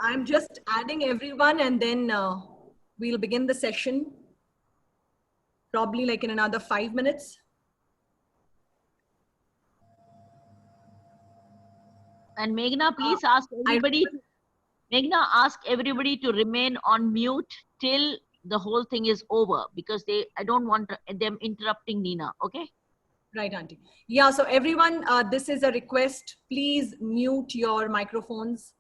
I'm just adding everyone and then we'll begin the session probably like in another 5 minutes. And Meghna, please ask everybody. Meghna, ask everybody to remain on mute till the whole thing is over, because I don't want them interrupting Nina. Okay. Right, Auntie. Yeah, so everyone, this is a request. Please mute your microphones.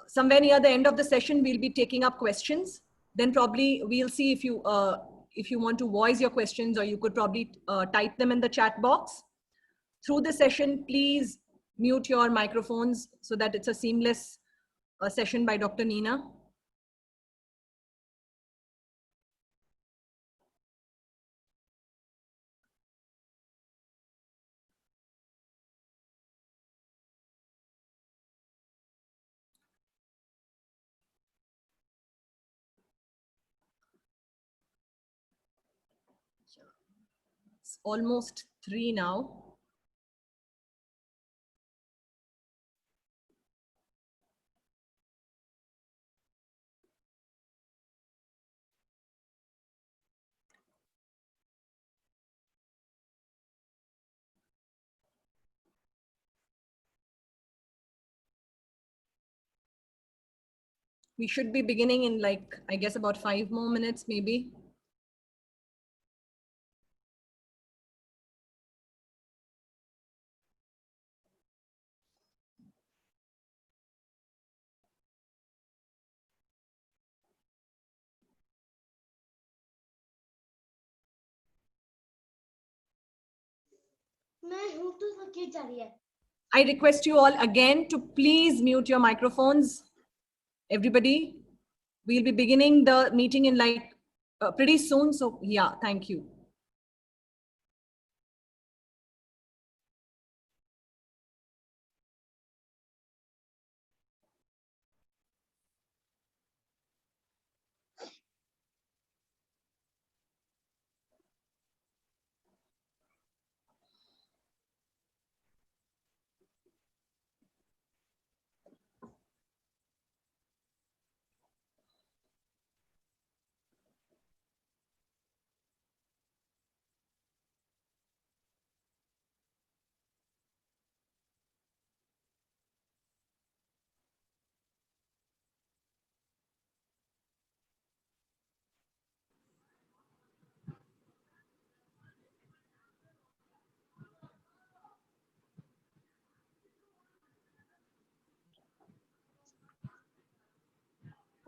Somewhere near the end of the session, we'll be taking up questions. Then probably we'll see if you want to voice your questions, or you could probably type them in the chat box. Through the session, please mute your microphones so that it's a seamless session by Dr. Nina. It's almost 3 now. We should be beginning in like, I guess about 5 more minutes, maybe. I request you all again to please mute your microphones. Everybody, we'll be beginning the meeting in like pretty soon. So yeah, thank you.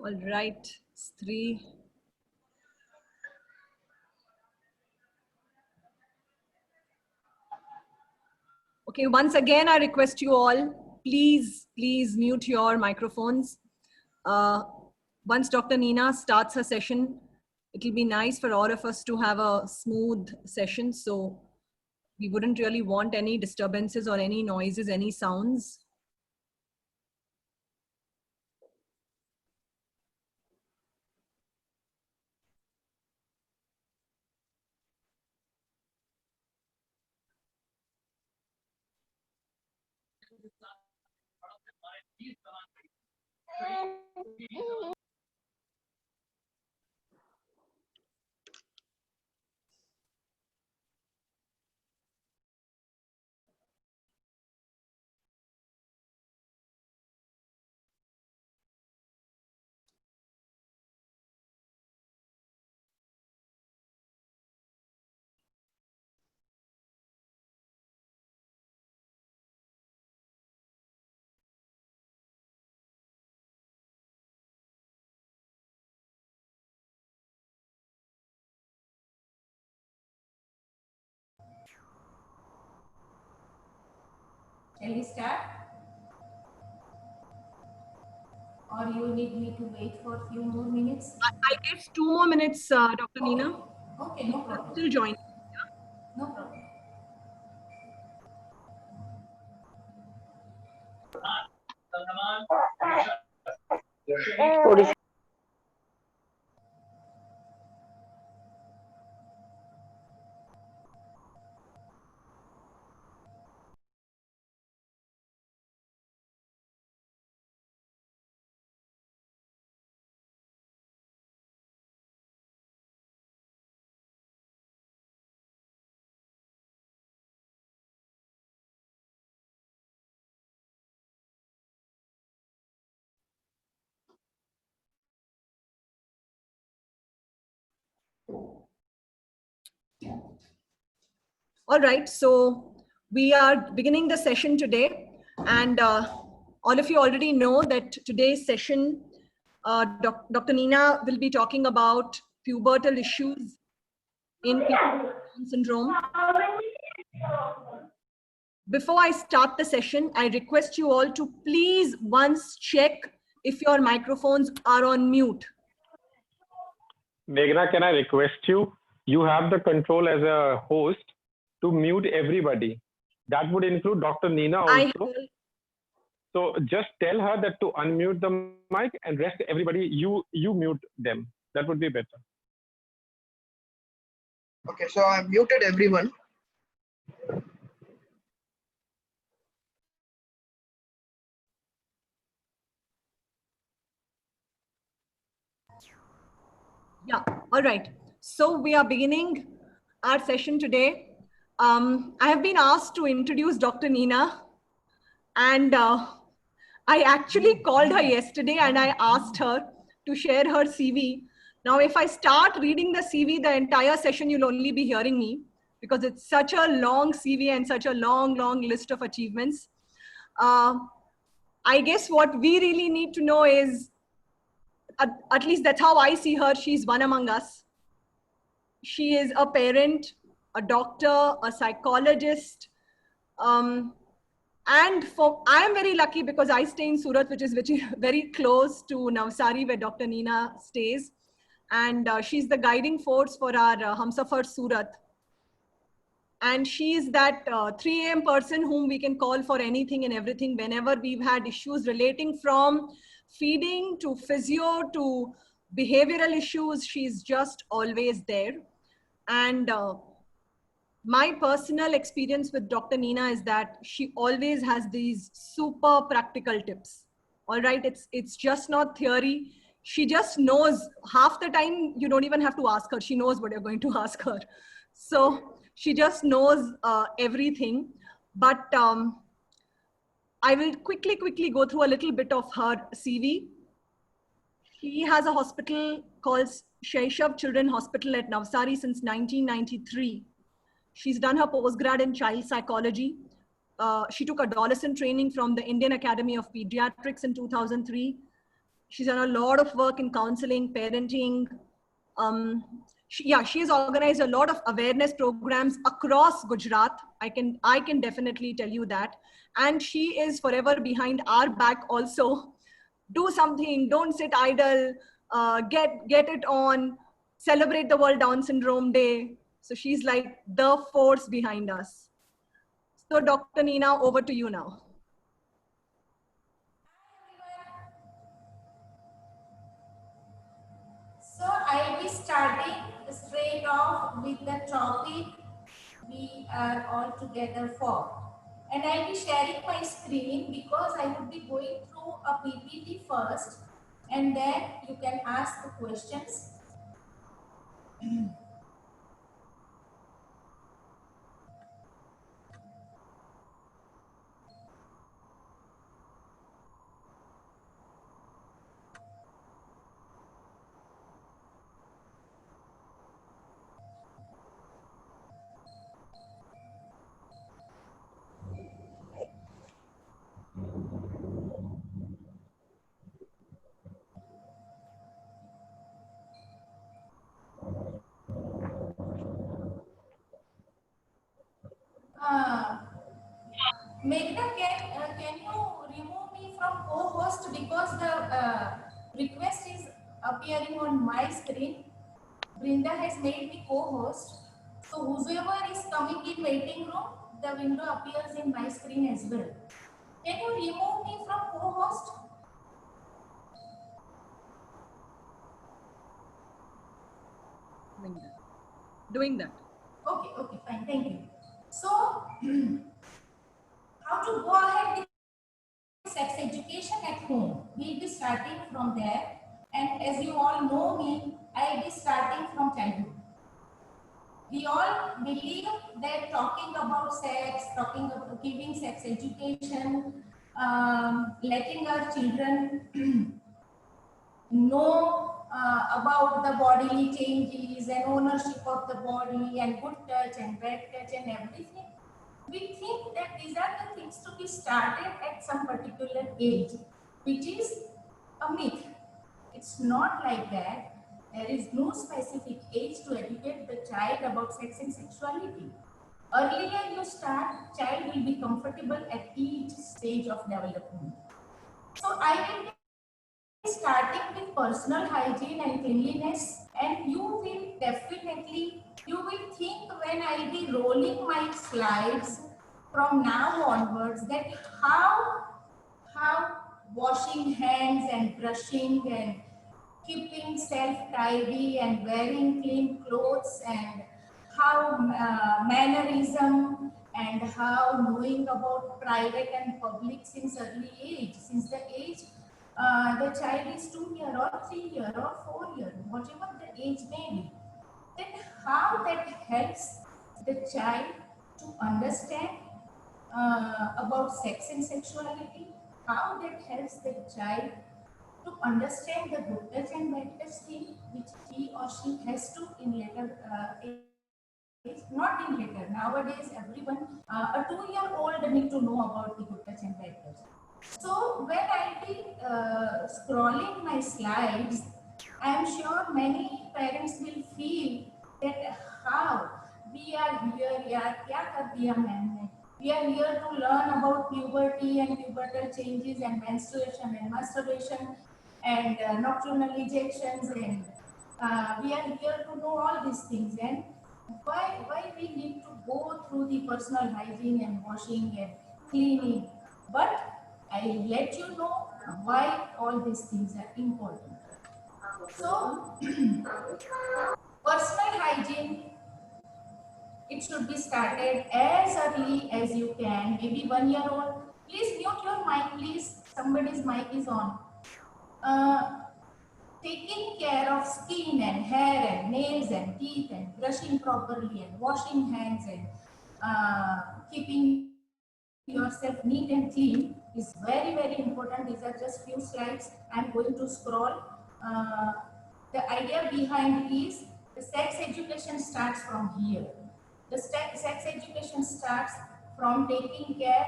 All right, it's 3. Okay, once again, I request you all, please mute your microphones. Once Dr. Nina starts her session, it'll be nice for all of us to have a smooth session. So we wouldn't really want any disturbances or any noises, any sounds. Shall we start? Or you need me to wait for a few more minutes? I guess 2 more minutes, Dr. Nina. Okay, no problem. Still join. No problem. All right, so we are beginning the session today, and all of you already know that today's session, Dr. Nina will be talking about pubertal issues in people with Down syndrome. Before I start the session, I request you all to please once check if your microphones are on mute. Meghna, can I request you? You have the control as a host to mute everybody. That would include Dr. Nina also. So just tell her that to unmute the mic, and rest everybody, you mute them. That would be better. Okay, so I muted everyone. Yeah, all right. So we are beginning our session today. I have been asked to introduce Dr. Nina, and I actually called her yesterday and I asked her to share her CV. Now, if I start reading the CV, the entire session, you'll only be hearing me because it's such a long CV and such a long list of achievements. I guess what we really need to know is, at least that's how I see her, she's one among us. She is a parent, a doctor, a psychologist, and I am very lucky because I stay in Surat, which is very close to Navsari, where Dr. Nina stays. And she's the guiding force for our Humsafar Surat. And she is that 3 a.m. person whom we can call for anything and everything whenever we've had issues relating from feeding to physio to behavioral issues. She's just always there. And my personal experience with Dr. Nina is that she always has these super practical tips. All right, it's just not theory. She just knows. Half the time you don't even have to ask her. She knows what you're going to ask her. So she just knows everything. But I will quickly go through a little bit of her CV. She has a hospital called Shaishav Children Hospital at Navsari since 1993. She's done her postgrad in child psychology. She took adolescent training from the Indian Academy of Pediatrics in 2003. She's done a lot of work in counseling, parenting. She has organized a lot of awareness programs across Gujarat. I can definitely tell you that. And she is forever behind our back also. Do something, don't sit idle, get it on, celebrate the World Down Syndrome Day. So she's like the force behind us. So Dr. Nina, over to you now. So I'll be starting straight off with the topic we are all together for. And I'll be sharing my screen because I will be going through a PPT first and then you can ask the questions. Meghna, can you remove me from co-host because the request is appearing on my screen. Brinda has made me co-host. So whoever is coming in waiting room, the window appears in my screen as well. Can you remove me from co-host? Doing that. Okay, fine, thank you. So, how to go ahead with sex education at home? We'll be starting from there. And as you all know me, I'll be starting from childhood. We all believe that talking about sex, talking about giving sex education, letting our children know about the bodily changes and ownership of the body and good touch and bad touch and everything. We think that these are the things to be started at some particular age, which is a myth. It's not like that. There is no specific age to educate the child about sex and sexuality. Earlier you start, child will be comfortable at each stage of development. So I will be starting with personal hygiene and cleanliness, and you will definitely, you will think when I'll be rolling my slides from now onwards that how washing hands and brushing and keeping self tidy and wearing clean clothes and how mannerism and how knowing about private and public since early age, since the age the child is 2 year or 3 year or 4 year, whatever the age may be, then how that helps the child to understand about sex and sexuality, how that helps the child to understand the good touch and bad touch thing which he or she has to in later age, not in later. Nowadays, everyone, a 2-year-old need to know about the good touch and bad touch. So when I be scrolling my slides, I am sure many parents will feel that how we are here, yaar, kya kar diya maine? We are here to learn about puberty and pubertal changes and menstruation and masturbation and nocturnal ejections, and we are here to know all these things. And why we need to go through the personal hygiene and washing and cleaning? But I'll let you know why all these things are important. So, personal hygiene, it should be started as early as you can, maybe 1-year-old. Please mute your mic, please. Somebody's mic is on. Taking care of skin and hair and nails and teeth and brushing properly and washing hands and keeping yourself neat and clean is very, very important. These are just few slides. I'm going to scroll. The idea behind is the sex education starts from here. The sex education starts from taking care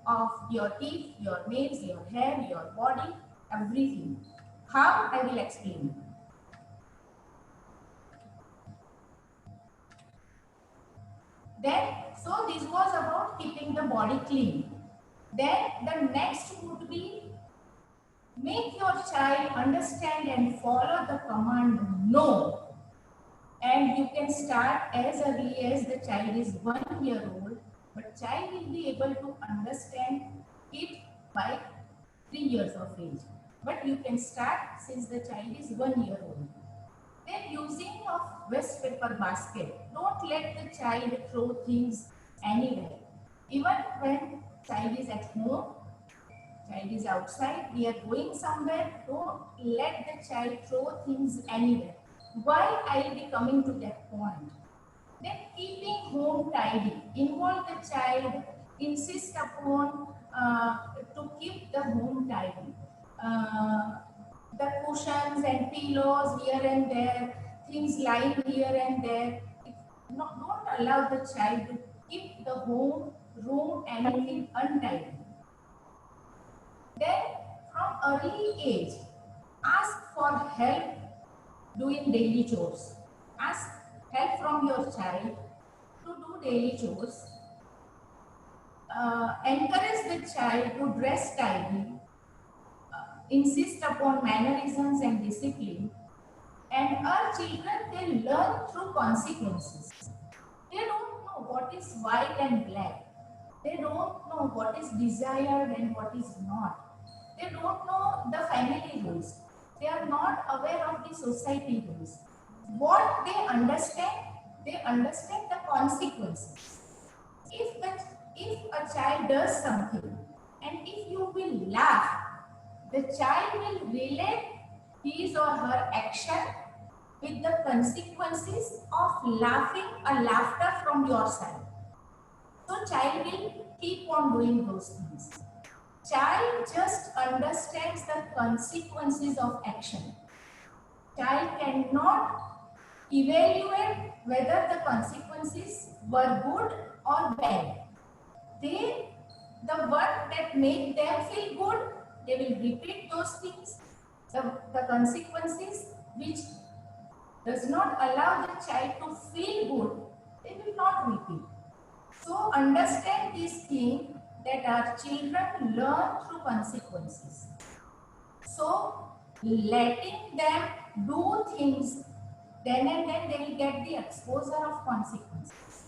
of your teeth, your nails, your hair, your body, everything. How? I will explain. Then, so this was about keeping the body clean. Then the next would be make your child understand and follow the command no. And you can start as early as the child is 1 year old, but child will be able to understand it by 3 years of age. But you can start since the child is 1 year old. Then using of waste paper basket. Don't let the child throw things anywhere. Even when child is at home, child is outside, we are going somewhere, don't let the child throw things anywhere. Why I will be coming to that point. Then keeping home tidy. Involve the child, insist upon to keep the home tidy. The cushions and pillows here and there, things lying here and there. Don't allow the child to keep the home, room, anything untidy. Then from early age, ask for help doing daily chores. Ask help from your child to do daily chores. Encourage the child to dress tidy. Insist upon mannerisms and discipline. And our children, they learn through consequences. They don't know what is white and black. They don't know what is desired and what is not. They don't know the family rules. They are not aware of the society rules. What they understand the consequences. If a child does something and if you will laugh, the child will relate his or her action with the consequences of laughing, a laughter from your side. So child will keep on doing those things. Child just understands the consequences of action. child cannot evaluate whether the consequences were good or bad. The one that make them feel good, they will repeat those things. The consequences which does not allow the child to feel good, they will not repeat. So understand this thing that our children learn through consequences. So letting them do things, then and then they will get the exposure of consequences.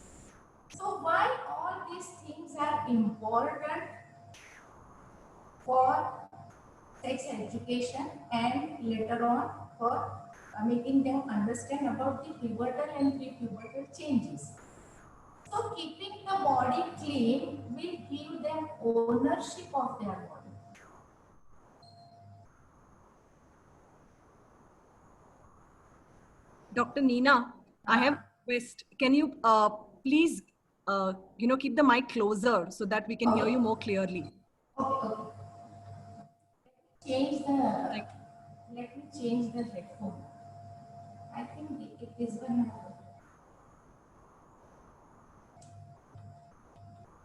So why all these things are important for sex education and later on for making them understand about the pubertal and pre-pubertal changes. So keeping the body clean will give them ownership of their body. Dr. Neena, I have a request. Can you please, keep the mic closer so that we can hear you more clearly? Okay. Let me change the headphone. I think it is one.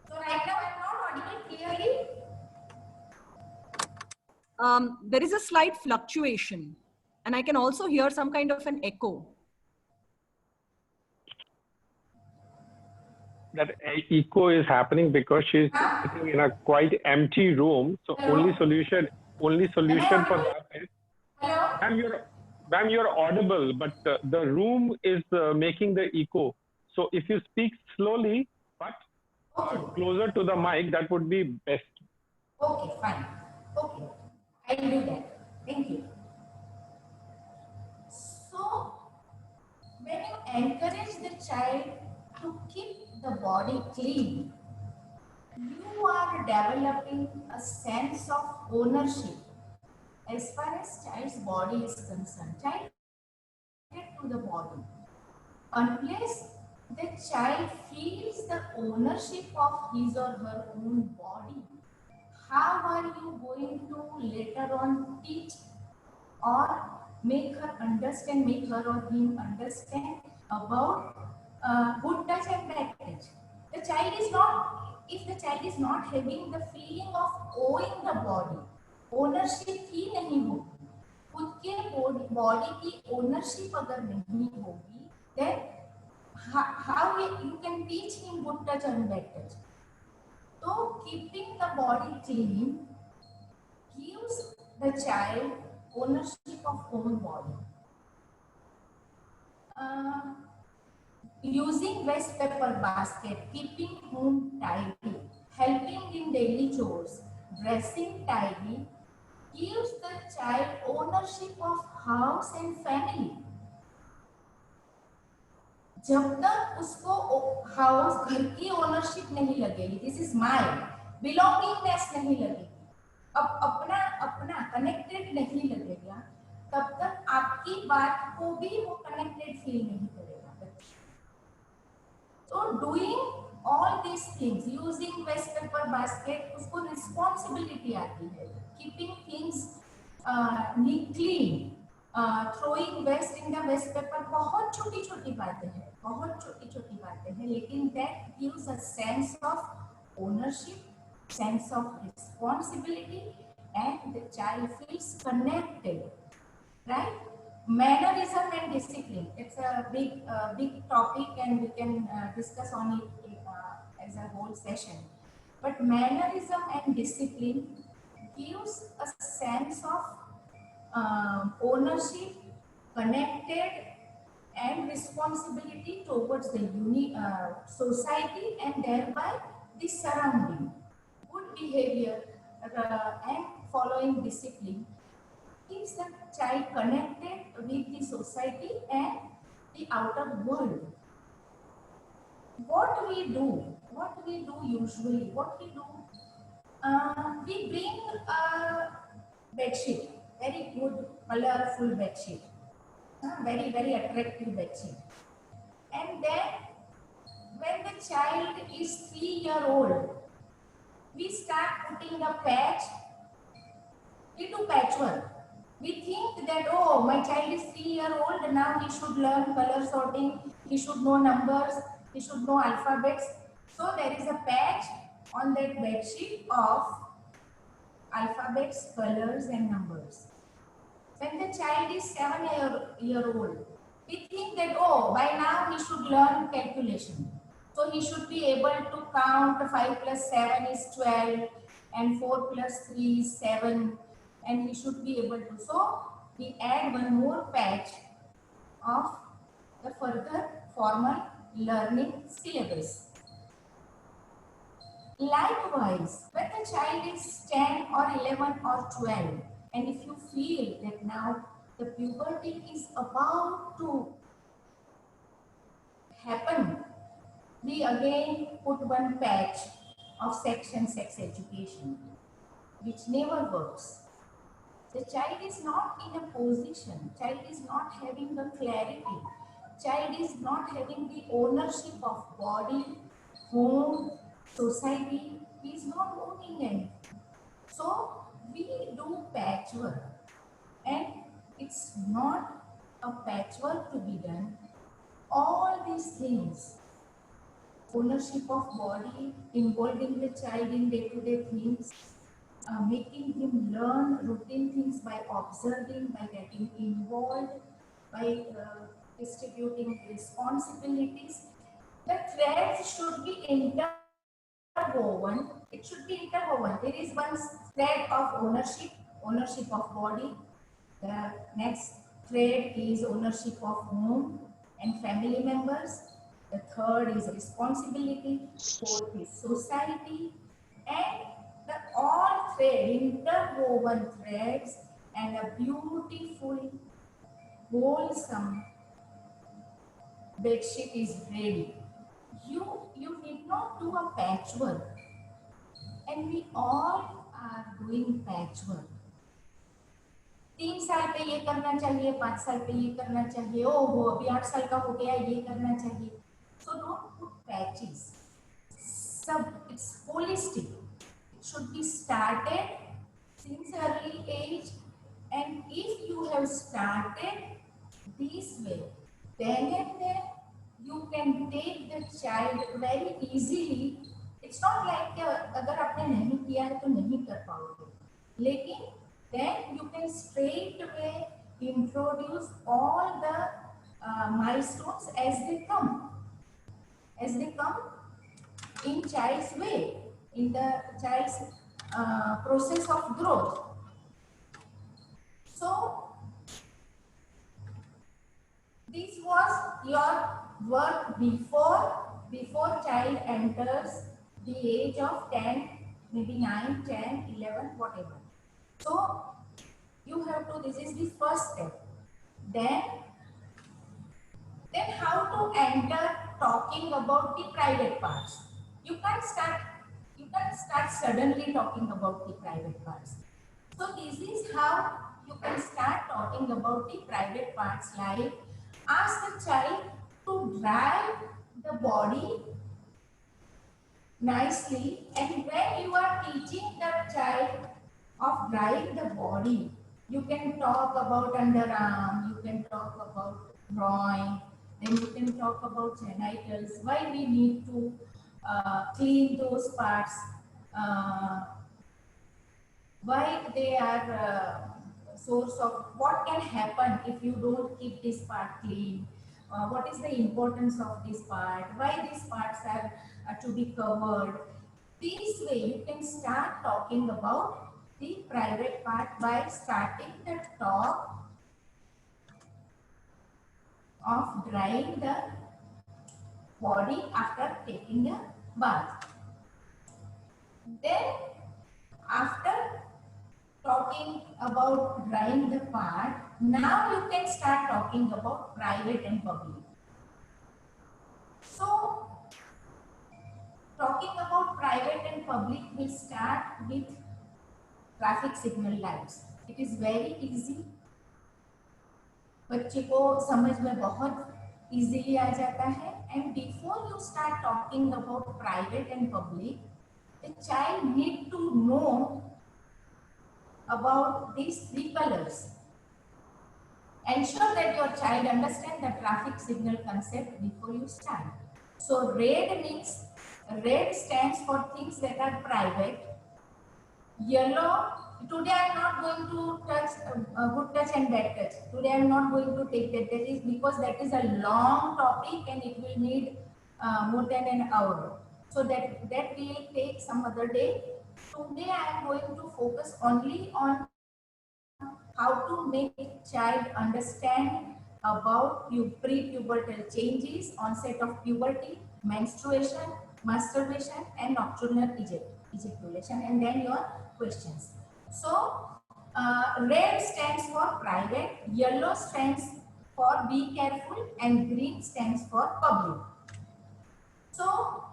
So right now I'm not audible clearly. There is a slight fluctuation, and I can also hear some kind of an echo. That echo is happening because she's sitting in a quite empty room. So only solution for that is, Hello? ma'am, you're audible, but the room is making the echo. So if you speak slowly, but closer to the mic, that would be best. Okay, fine. Okay, I'll do that. Thank you. So, when you encourage the child to keep the body clean, you are developing a sense of ownership as far as child's body is concerned. Child to the body. Unless the child feels the ownership of his or her own body, how are you going to later on teach or make her or him understand about good touch and bad touch? The child is not, if the child is not having the feeling of owing the body, ownership ही नहीं होगी, खुद के body की ownership अगर नहीं होगी, then how you can teach him good touch and bad touch? So keeping the body clean gives the child ownership of own body. Using waste paper basket, keeping home tidy, helping in daily chores, dressing tidy gives the child ownership of house and family. जब तक उसको house घर की ownership नहीं लगेगी, this is my belongingness नहीं लगेगी, अब अपना कनेक्टेड नहीं लगेगा, तब तक आपकी बात को भी वो कनेक्टेड फील नहीं करेगा. So doing all these things, using waste paper basket, उसको रिस्पॉन्सिबिलिटी आती है, keeping things clean, throwing waste in the waste paper, बहुत छोटी बातें हैं, लेकिन that gives a sense of ownership, sense of responsibility, and the child feels connected, right? Mannerism and discipline, it's a big topic and we can discuss on it as a whole session, but mannerism and discipline gives a sense of ownership, connected, and responsibility towards the society and thereby the surrounding. Good behavior and following discipline keeps the child connected with the society and the outer world. What we do usually, we bring a bed sheet, very good colorful bed sheet, very attractive bed sheet, and then when the child is 3-year-old, we start putting a patch, we do patchwork, We think that, oh, my child is 3 years old, now he should learn color sorting, he should know numbers, he should know alphabets. So there is a patch on that bed sheet of alphabets, colors and numbers. When the child is 7 year old, we think that, oh, by now he should learn calculation. So he should be able to count 5 plus 7 is 12 and 4 plus 3 is 7, and he should be able to. So we add one more patch of the further formal learning syllabus. Likewise, when the child is 10 or 11 or 12, and if you feel that now the puberty is about to happen, we again put one patch of section sex education, which never works. The child is not in a position, child is not having the clarity, child is not having the ownership of body, home, society, he is not owning anything. So we do patchwork, and it's not a patchwork to be done. All these things, ownership of body, involving the child in day-to-day things, making him learn routine things by observing, by getting involved, by distributing responsibilities. The threads should be interwoven. It should be interwoven. There is one thread of ownership, ownership of body. The next thread is ownership of home and family members. The third is responsibility. Fourth is society. And the all thread, interwoven threads, and a beautiful, wholesome bedsheet is ready. You need not do a patchwork, and we all are doing patchwork. 3 साल पे ये करना चाहिए, 5 साल पे ये करना चाहिए, ओ वो अभी 8 साल का हो गया, ये करना चाहिए. So don't put patches. It's holistic. It should be started since early age, and if you have started this way, then and there you can take the child very easily. It's not like अगर आपने नहीं किया है तो नहीं कर पाओगे, लेकिन then you can straight away introduce all the milestones as they come in child's way, in the child's process of growth. So this was your work before child enters the age of 10, maybe 9, 10, 11, whatever. So you have to, this is the first step. Then how to enter talking about the private parts. You can't start suddenly talking about the private parts. So this is how you can start talking about the private parts, like ask the child to drive the body nicely, and when you are teaching the child of driving the body, you can talk about underarm, you can talk about groin, then you can talk about genitals, why we need to clean those parts, why they are source of what can happen if you don't keep this part clean, what is the importance of this part, why these parts are to be covered. This way you can start talking about the private part by starting the talk of drying the body after taking a bath. Then after talking about drying the part, now you can start talking about private and public. So talking about private and public will start with traffic signal lights. It is very easy. बच्चे को समझ में बहुत easily आ जाता है. And before you start talking about private and public, the child need to know about these 3 colors. Ensure that your child understands the traffic signal concept before you start. So red stands for things that are private. Yellow, today I am not going to touch good touch and bad touch. Today I am not going to take that. That is because that is a long topic and it will need more than an hour. So that will take some other day. Today I am going to focus only on how to make child understand about pre-pubertal changes, onset of puberty, menstruation, masturbation, and nocturnal ejaculation, and then your questions. So, red stands for private, yellow stands for be careful, and green stands for public. So,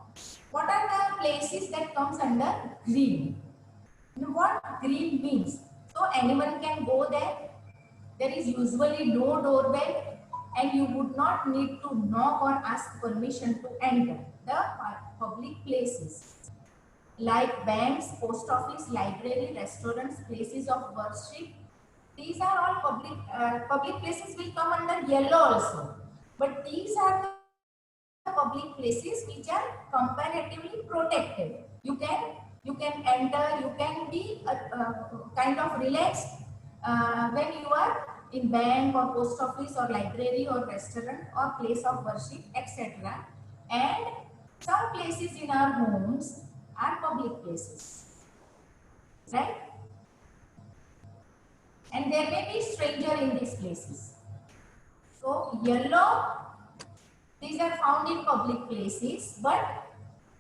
what are the places that comes under green? What green means? So anyone can go there. There is usually no doorbell and you would not need to knock or ask permission to enter the public places like banks, post office, library, restaurants, places of worship. These are all public places will come under yellow also. But these are the public places which are comparatively protected. You can enter, you can be kind of relaxed when you are in bank or post office or library or restaurant or place of worship, etc. And some places in our homes are public places, right? And there may be stranger in these places. So yellow, these are found in public places, but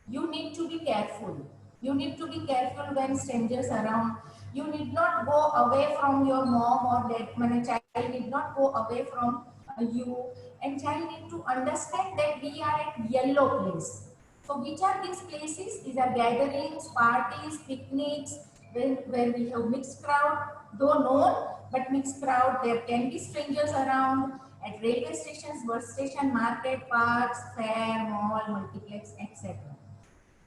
you need to be careful. You need to be careful when strangers around. You need not go away from your mom or dad. When a child need not go away from you, and child need to understand that we are at yellow place. So which are these places? These are gatherings, parties, picnics, where we have mixed crowd, though known, but mixed crowd. There can be strangers around at railway stations, bus station, market, parks, fair, mall, multiplex, etc.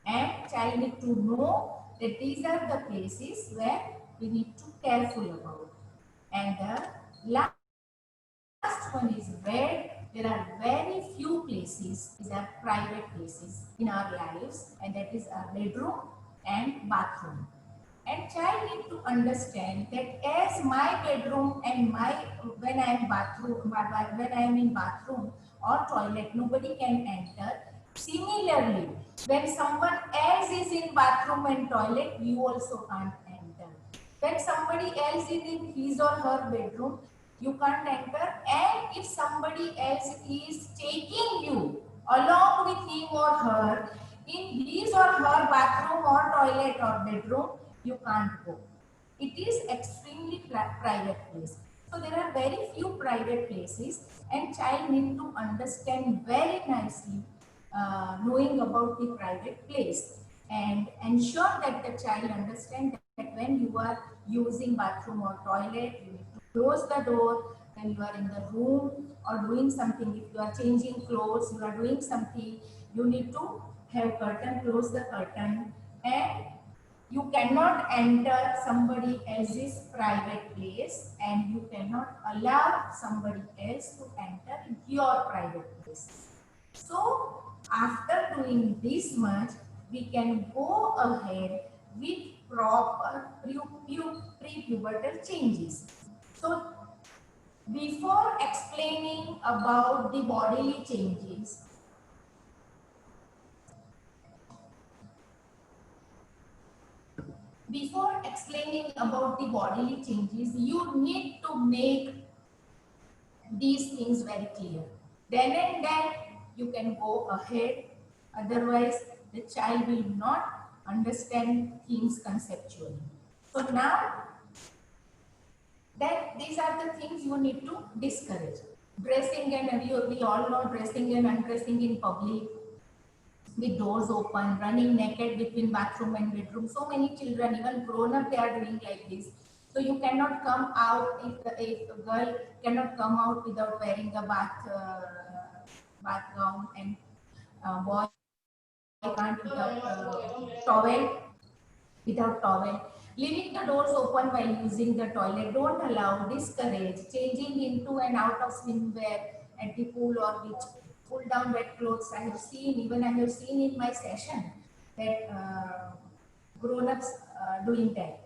And child need to know that these are the places where we need to careful about. And the last one is red. There are very few places, these are private places in our lives, and that is our bedroom and bathroom. And child need to understand that as my bedroom and when I am in bathroom or toilet, nobody can enter. Similarly, when someone else is in bathroom and toilet, you also can't enter. When somebody else is in his or her bedroom, you can't enter. And if somebody else is taking you along with him or her in his or her bathroom or toilet or bedroom, you can't go. It is extremely private place. So there are very few private places, and child need to understand very nicely knowing about the private place, and ensure that the child understands that when you are using bathroom or toilet, you need to close the door. When you are in the room or doing something, if you are changing clothes, you are doing something, you need to have curtain, close the curtain, and you cannot enter somebody else's private place, and you cannot allow somebody else to enter your private place. So after doing this much, we can go ahead with proper pre-pubertal changes. So before explaining about the bodily changes, you need to make these things very clear. Then and then you can go ahead. Otherwise, the child will not understand things conceptually. So now that these are the things you need to discourage. Dressing and we all know dressing and undressing in public with doors open, running naked between bathroom and bedroom. So many children, even grown up, they are doing like this. So you cannot come out if a girl cannot come out without wearing a bath gown, and boy can't without towel. Leaving the doors open while using the toilet, don't allow, discourage. Changing into and out of swimwear at the pool or beach, pull down wet clothes. I have seen, even I have seen in my session that grown-ups doing that.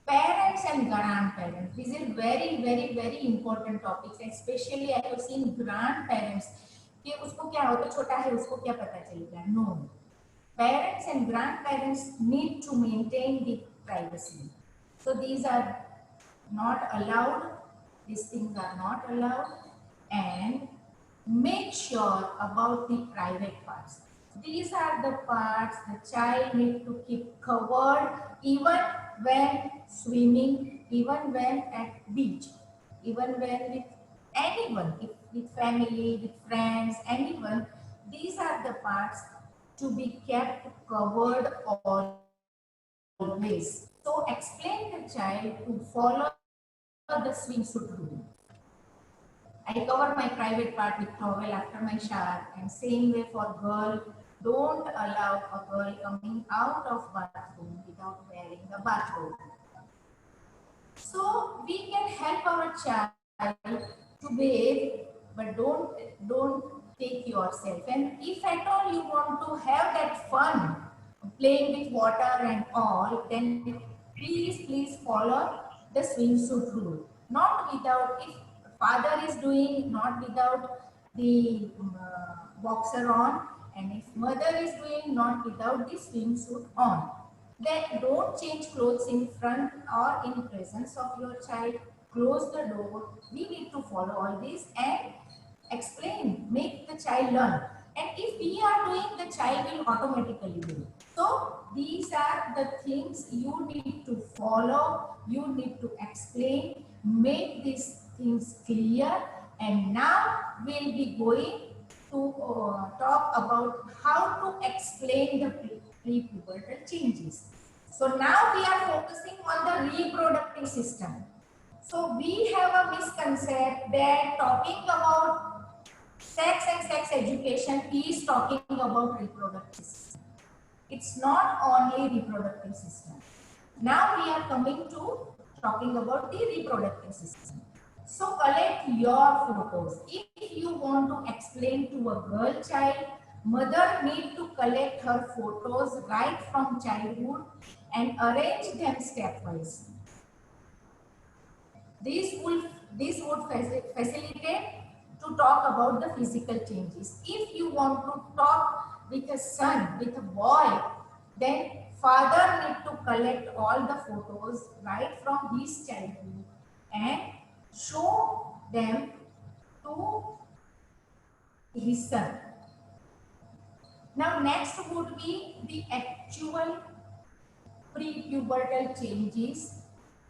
Parents and grandparents, these are very, very, very important topics. Especially I have seen grandparents कि उसको क्या होता है, छोटा है उसको क्या पता चलेगा. No. Parents and grandparents need to maintain the privacy. So these are not allowed. These things are not allowed. And make sure about the private parts. These are the parts the child needs to keep covered even when swimming, even when at beach, even when with anyone, if with family, with friends, anyone. These are the parts to be kept covered always. So explain the child to follow the swimsuit rule. I cover my private part with towel after my shower, and same way for girl, don't allow a girl coming out of bathroom without wearing a bathrobe. So we can help our child to bathe, but don't take yourself. And if at all you want to have that fun playing with water and all, then please follow the swimsuit rule. Not without, if father is doing, not without the boxer on, and if mother is doing, not without the swimsuit on. Then don't change clothes in front or in presence of your child. Close the door. We need to follow all this and explain, make the child learn. And if we are doing, the child will automatically do. So these are the things you need to follow, you need to explain, make these things clear. And now we'll be going to talk about how to explain the prepubertal changes. So now we are focusing on the reproductive system. So we have a misconception that talking about sex and sex education is talking about reproductive system. It's not only reproductive system. Now we are coming to talking about the reproductive system. So collect your photos. If you want to explain to a girl child, mother need to collect her photos right from childhood and arrange them stepwise. This would facilitate to talk about the physical changes. If you want to talk with a son, with a boy, then father need to collect all the photos right from his childhood and show them to his son. Now next would be the actual prepubertal changes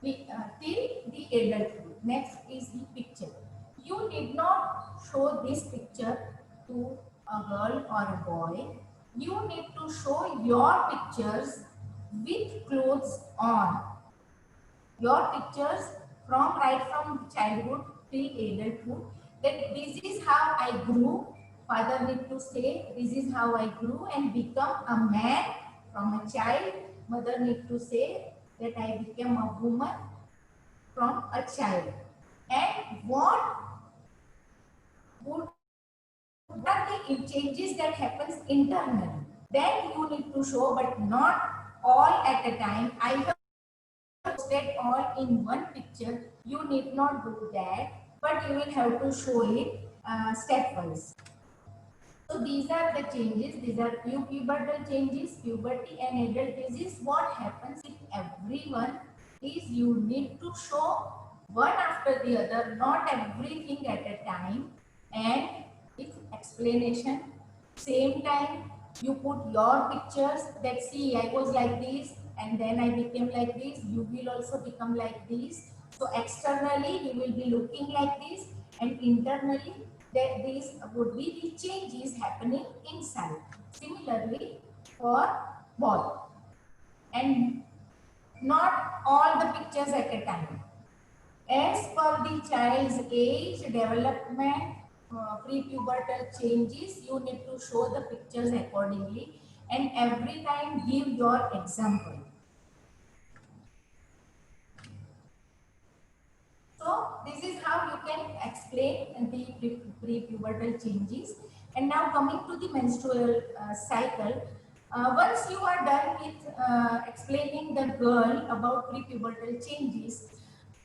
till the adulthood. Next is the picture. You did not show this picture to a girl or a boy. You need to show your pictures with clothes on. Your pictures from right from childhood till adulthood. That this is how I grew. Father need to say, this is how I grew and become a man from a child. Mother need to say that I became a woman from a child. And what are the changes that happens internally? Then you need to show, but not all at a time. I have posted all in one picture. You need not do that, but you will have to show it stepwise. So these are the changes. These are pubertal changes, puberty and adult disease. What happens in everyone is you need to show one after the other, not everything at a time, and with explanation. Same time, you put your pictures that see I was like this and then I became like this. You will also become like this. So externally you will be looking like this, and internally that these would be the changes happening inside. Similarly for both, and not all the pictures at a time. As per the child's age, development, prepubertal changes, you need to show the pictures accordingly, and every time give your example. So this is how you can explain the prepubertal changes. And now coming to the menstrual cycle. Once you are done with explaining the girl about prepubertal changes,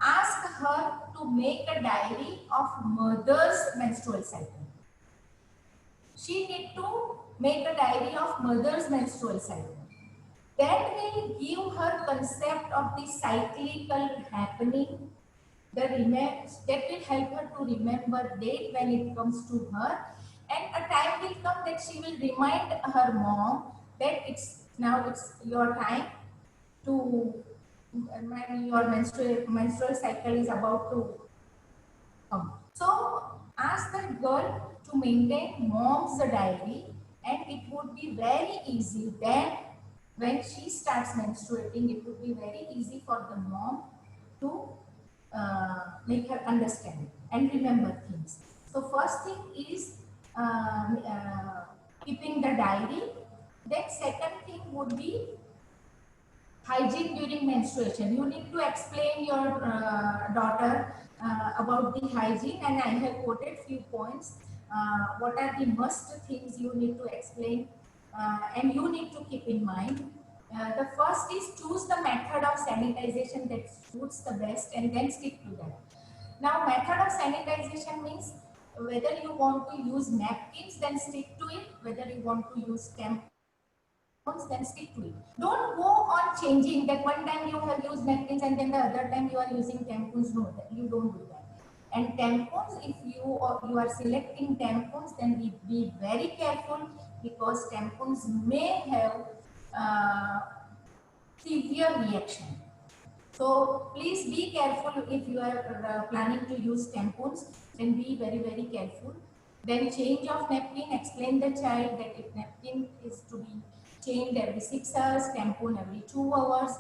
ask her to make a diary of mother's menstrual cycle. She need to make a diary of mother's menstrual cycle. That will give her concept of the cyclical happening. That will help her to remember date when it comes to her, and a time will come that she will remind her mom that it's your time to your menstrual cycle is about to come. So ask the girl to maintain mom's diary, and it would be very easy then when she starts menstruating. It would be very easy for the mom to make her understand and remember things. So first thing is keeping the diary. Then second thing would be hygiene during menstruation. You need to explain your daughter about the hygiene, and I have quoted few points. What are the must things you need to explain and you need to keep in mind. The first is choose the method of sanitization that suits the best and then stick to that. Now method of sanitization means whether you want to use napkins, then stick to it. Whether you want to use tampons, then stick to it. Don't go on changing that one time you have used napkins and then the other time you are using tampons. No, you don't do that. And tampons, if you are selecting tampons, then be very careful, because tampons may have severe reaction. So please be careful if you are planning to use tampons, then be very, very careful. Then change of napkin, explain the child that if napkin is to be changed every 6 hours, tampon every 2 hours.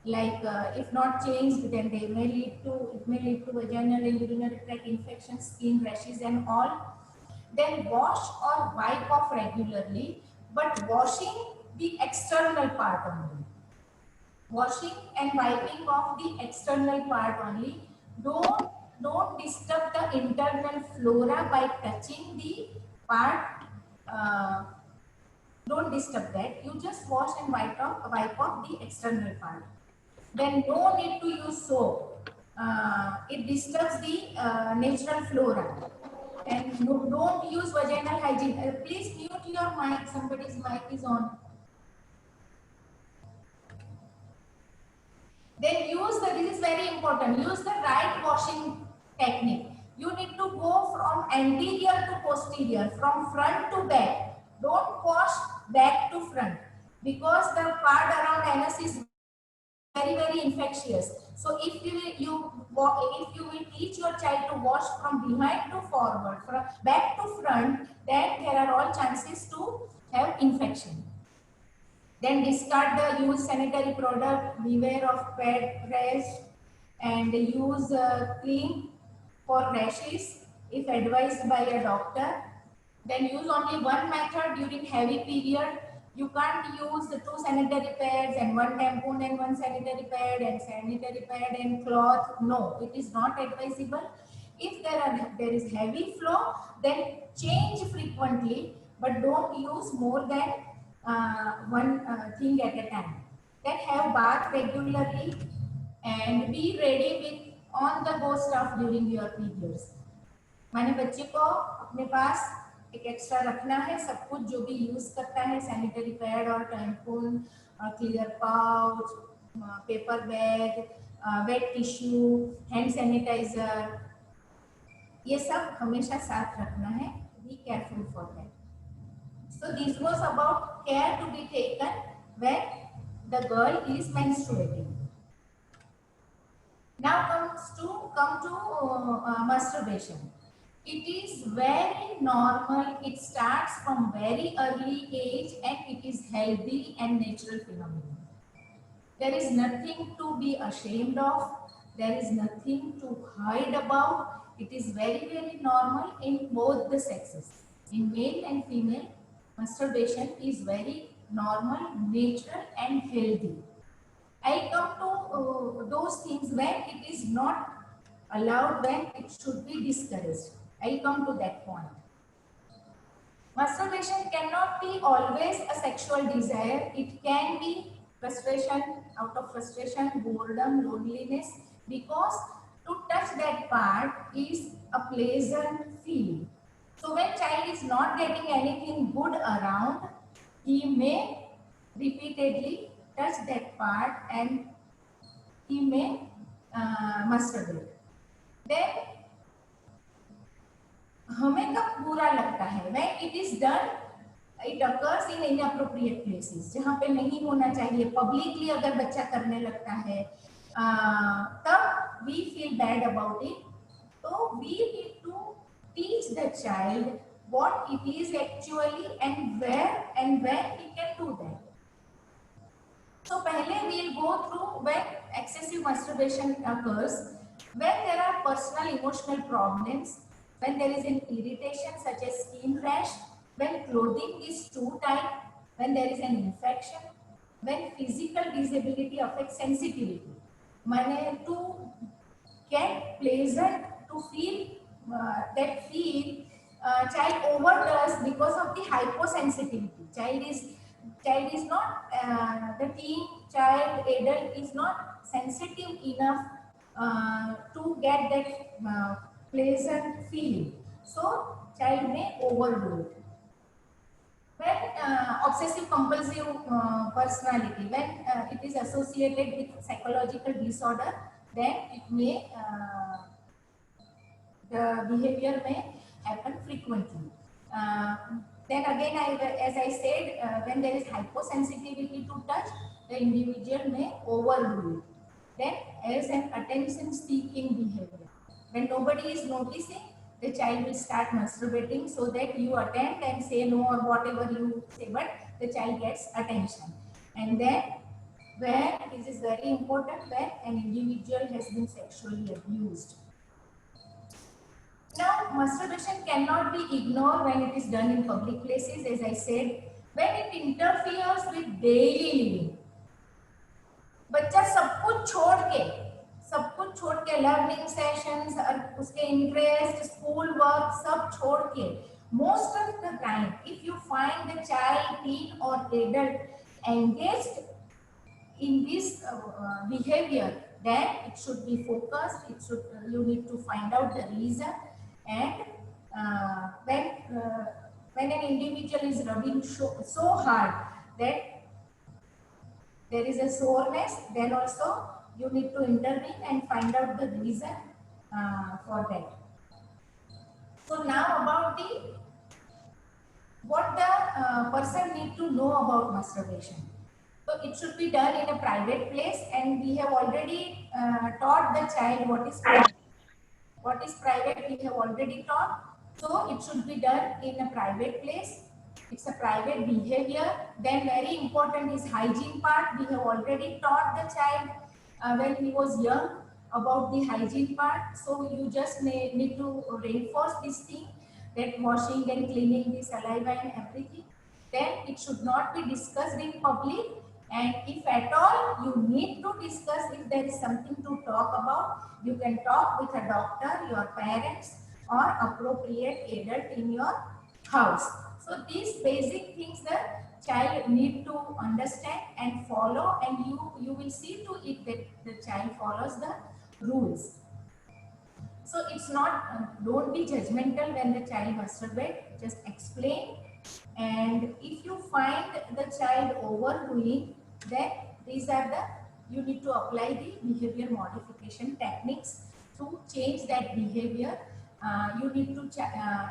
If not changed, then it may lead to vaginal and urinary tract infections, skin rashes and all. Then wash or wipe off regularly, but washing the external part only. Washing and wiping off the external part only. Don't disturb the internal flora by touching the part. Don't disturb that. You just wash and wipe off the external part. Then no need to use soap. It disturbs the natural flora. And no, don't use vaginal hygiene. Please mute your mic. Somebody's mic is on. Then this is very important, use the right washing technique. You need to go from anterior to posterior, from front to back. Don't wash back to front, because the part around anus is very, very infectious. So if you will teach your child to wash from behind to forward, from back to front, then there are all chances to have infection. Then discard the used sanitary product, beware of pet rash, and use cream for rashes if advised by a doctor. Then use only one method during heavy period. You can't use 2 sanitary pads and 1 tampon and 1 sanitary pad and cloth. No, it is not advisable. If there is heavy flow, then change frequently, but don't use more than one thing at a time. Then have bath regularly and be ready with on-the-go stuff during your periods. माने बच्चे को अपने पास एक extra रखना है, सब कुछ जो भी यूज करता है, सैनिटरी पैड और tampon, clear pouch, paper bag, wet tissue, hand sanitiser, ये सब हमेशा साथ रखना है. Be careful for that. So this was about care to be taken when the girl is menstruating. Now come to masturbation. It is very normal. It starts from very early age and it is healthy and natural phenomenon. There is nothing to be ashamed of. There is nothing to hide about. It is very, very normal in both the sexes. In male and female, masturbation is very normal, natural and healthy. I come to those things when it is not allowed, when it should be discouraged. I come to that point. Masturbation cannot be always a sexual desire. It can be frustration, out of frustration, boredom, loneliness, because to touch that part is a pleasant feeling. So when child is not getting anything good around, he may repeatedly touch that part and he may masturbate. Then हमें कब बुरा लगता है when it is done, it occurs in inappropriate places, जहाँ पे नहीं होना चाहिए, publicly अगर बच्चा करने लगता है तब we feel bad about it. So we need to teach the child what it is actually and where and when he can do that. So पहले we'll go through when excessive masturbation occurs, when there are personal emotional problems, when there is an irritation such as skin rash, when clothing is too tight, when there is an infection, when physical disability affects sensitivity. Mane to get pleasant, to feel that feel child overdoes because of the hyposensitivity. Child is not the teen child adult is not sensitive enough to get that pleasant feeling. So child may overdo it. When obsessive compulsive personality, when it is associated with psychological disorder, then it may the behavior may happen frequently. Then again, as I said, when there is hyposensitivity to touch, the individual may overdo it. Then as an attention-seeking behavior, when nobody is noticing, the child will start masturbating so that you attend and say no or whatever you say, but the child gets attention. And then when this is very important, when an individual has been sexually abused. Now, masturbation cannot be ignored when it is done in public places, as I said, when it interferes with daily living. बच्चा सब कुछ छोड़ के learning sessions और उसके interest school work सब छोड़ के most of the time if you find the child teen or adult engaged in this behavior, then it should be focused, it should you need to find out the reason. And when an individual is rubbing so hard that there is a soreness, then also you need to intervene and find out the reason for that. So now about what the person need to know about masturbation. So it should be done in a private place, and we have already taught the child what is private. What is private we have already taught. So it should be done in a private place. It's a private behavior. Then very important is hygiene part. We have already taught the child when he was young about the hygiene part. So you just need to reinforce this thing, that washing and cleaning the saliva and everything. Then it should not be discussed in public. And if at all you need to discuss, if there is something to talk about, you can talk with a doctor, your parents, or appropriate adult in your house. So these basic things the child need to understand and follow, and you will see to it that the child follows the rules. So it's not, don't be judgmental when the child masturbates, just explain. And if you find the child overdoing, then these are you need to apply the behavior modification techniques to change that behavior. You need to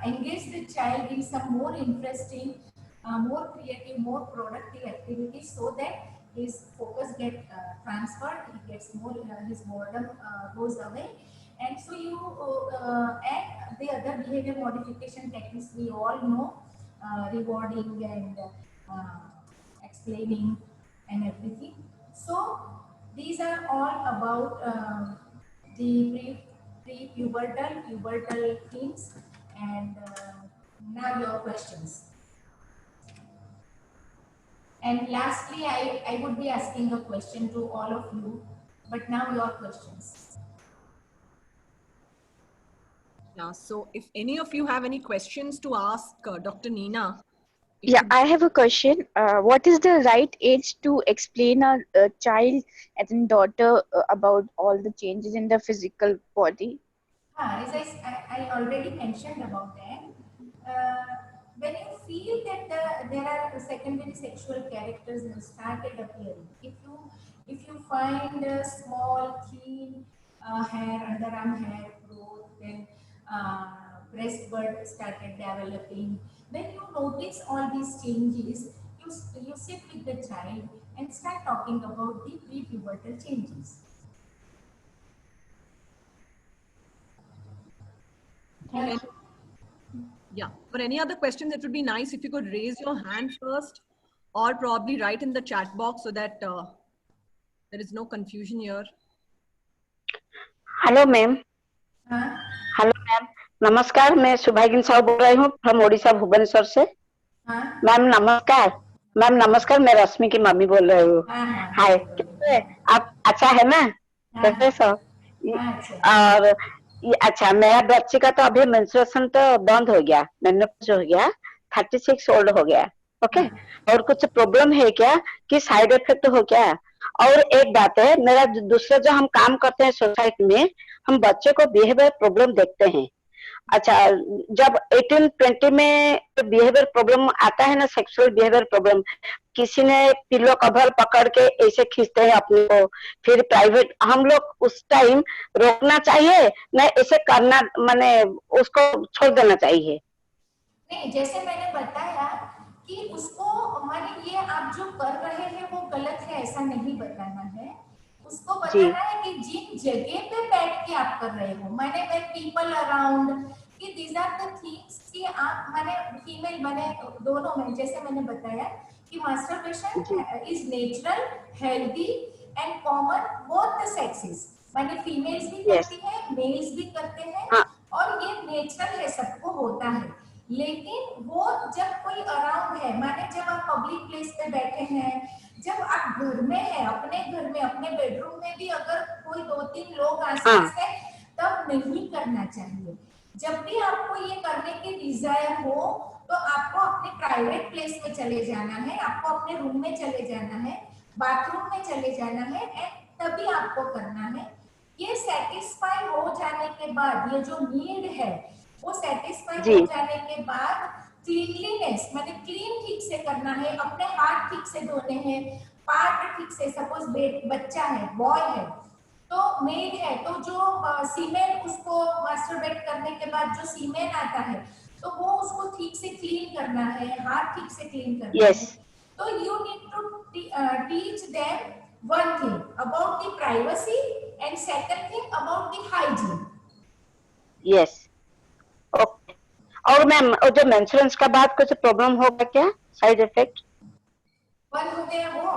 engage the child in some more interesting, more creative, more productive activities so that his focus gets transferred, he gets more, his boredom goes away. And so you, and the other behavior modification techniques we all know, rewarding and explaining and everything. So these are all about the pubertal themes. And now your questions. And lastly, I would be asking a question to all of you, but now your questions. Yeah, so if any of you have any questions to ask Dr. Neena. Yeah, I have a question. What is the right age to explain a child and a daughter about all the changes in the physical body? As I already mentioned about that, when you feel that there are secondary sexual characters that started appearing, if you find a small thin hair, underarm hair growth, then breast bud started developing, when you notice all these changes, you sit with the child and start talking about the prepubertal changes. Yeah, for any other questions, it would be nice if you could raise your hand first or probably write in the chat box so that there is no confusion here. Hello ma'am. Hello ma'am, नमस्कार। मैं सुभागिनी साहू बोल रही हूँ from Odisha Bhubaneswar से। Ma'am नमस्कार। Ma'am नमस्कार, मैं रश्मि की मम्मी बोल रही हूँ। हाय, कैसे आप? अच्छा है ना? कैसे सब? और अच्छा, मेरा बच्चे का तो अभी मेंस्ट्रुएशन तो बंद हो गया, मेनोपॉज हो गया, 36 ओल्ड हो गया। ओके, और कुछ प्रॉब्लम है क्या कि साइड इफेक्ट हो क्या? और एक बात है, मेरा दूसरा जो हम काम करते हैं सोसाइटी में, हम बच्चे को बिहेवियर प्रॉब्लम देखते हैं। अच्छा, जब 18-20 में बिहेवियर प्रॉब्लम आता है ना, सेक्सुअल बिहेवियर प्रॉब्लम, किसी ने पिलो कवर पकड़ के ऐसे खींचते हैं अपने को, फिर प्राइवेट, हम लोग उस टाइम रोकना चाहिए ना, ऐसे करना, माने उसको छोड़ देना चाहिए? नहीं, जैसे मैंने बताया कि उसको, माने ये आप जो कर रहे हैं वो गलत है ऐसा नहीं बताना है, उसको बताना है कि जिन जगह पे बैठ के आप कर रहे हो, माने व्हेन पीपल अराउंड, कि दीज आर द थिंग्स कि आप, माने फीमेल माने दोनों में, जैसे मैंने बताया कि masturbation is natural, healthy and common both the sexes, माने फीमेल्स भी करती है, मेल्स भी करते हैं, और ये नेचुरल है, सबको होता है। लेकिन वो जब कोई अराउंड है, माने जब आप पब्लिक प्लेस पे बैठे हैं, जब आप घर में हैं, अपने घर में, अपने बेडरूम में भी अगर कोई 2-3 लोग आसपास है, तब नहीं करना चाहिए। जब भी आपको ये करने की डिजायर हो, तो आपको अपने प्राइवेट प्लेस में चले जाना है, आपको अपने रूम में चले जाना है, बाथरूम में चले जाना है, एंड तभी आपको करना है। ये सेटिस्फाई हो जाने के बाद, ये जो नीड है वो सेटिस्फाई हो जाने के बाद, क्लीनलीनेस माने क्लीन ठीक से करना है, अपने हाथ ठीक से धोने हैं, पार्ट ठीक से, सपोज बच्चा है, बॉय है, तो मेल है, तो जो सीमेन, उसको मास्टरबेट करने के बाद जो सीमेन आता है, तो वो उसको ठीक से क्लीन करना है, हाथ ठीक से क्लीन करना है। तो you need to teach them one thing about the privacy and second thing about the hygiene. Yes. Okay. और मैम, जो मेंस्ट्रुएशन का बाद कुछ प्रॉब्लम होगा क्या, साइड इफेक्ट? बंद हो गया वो?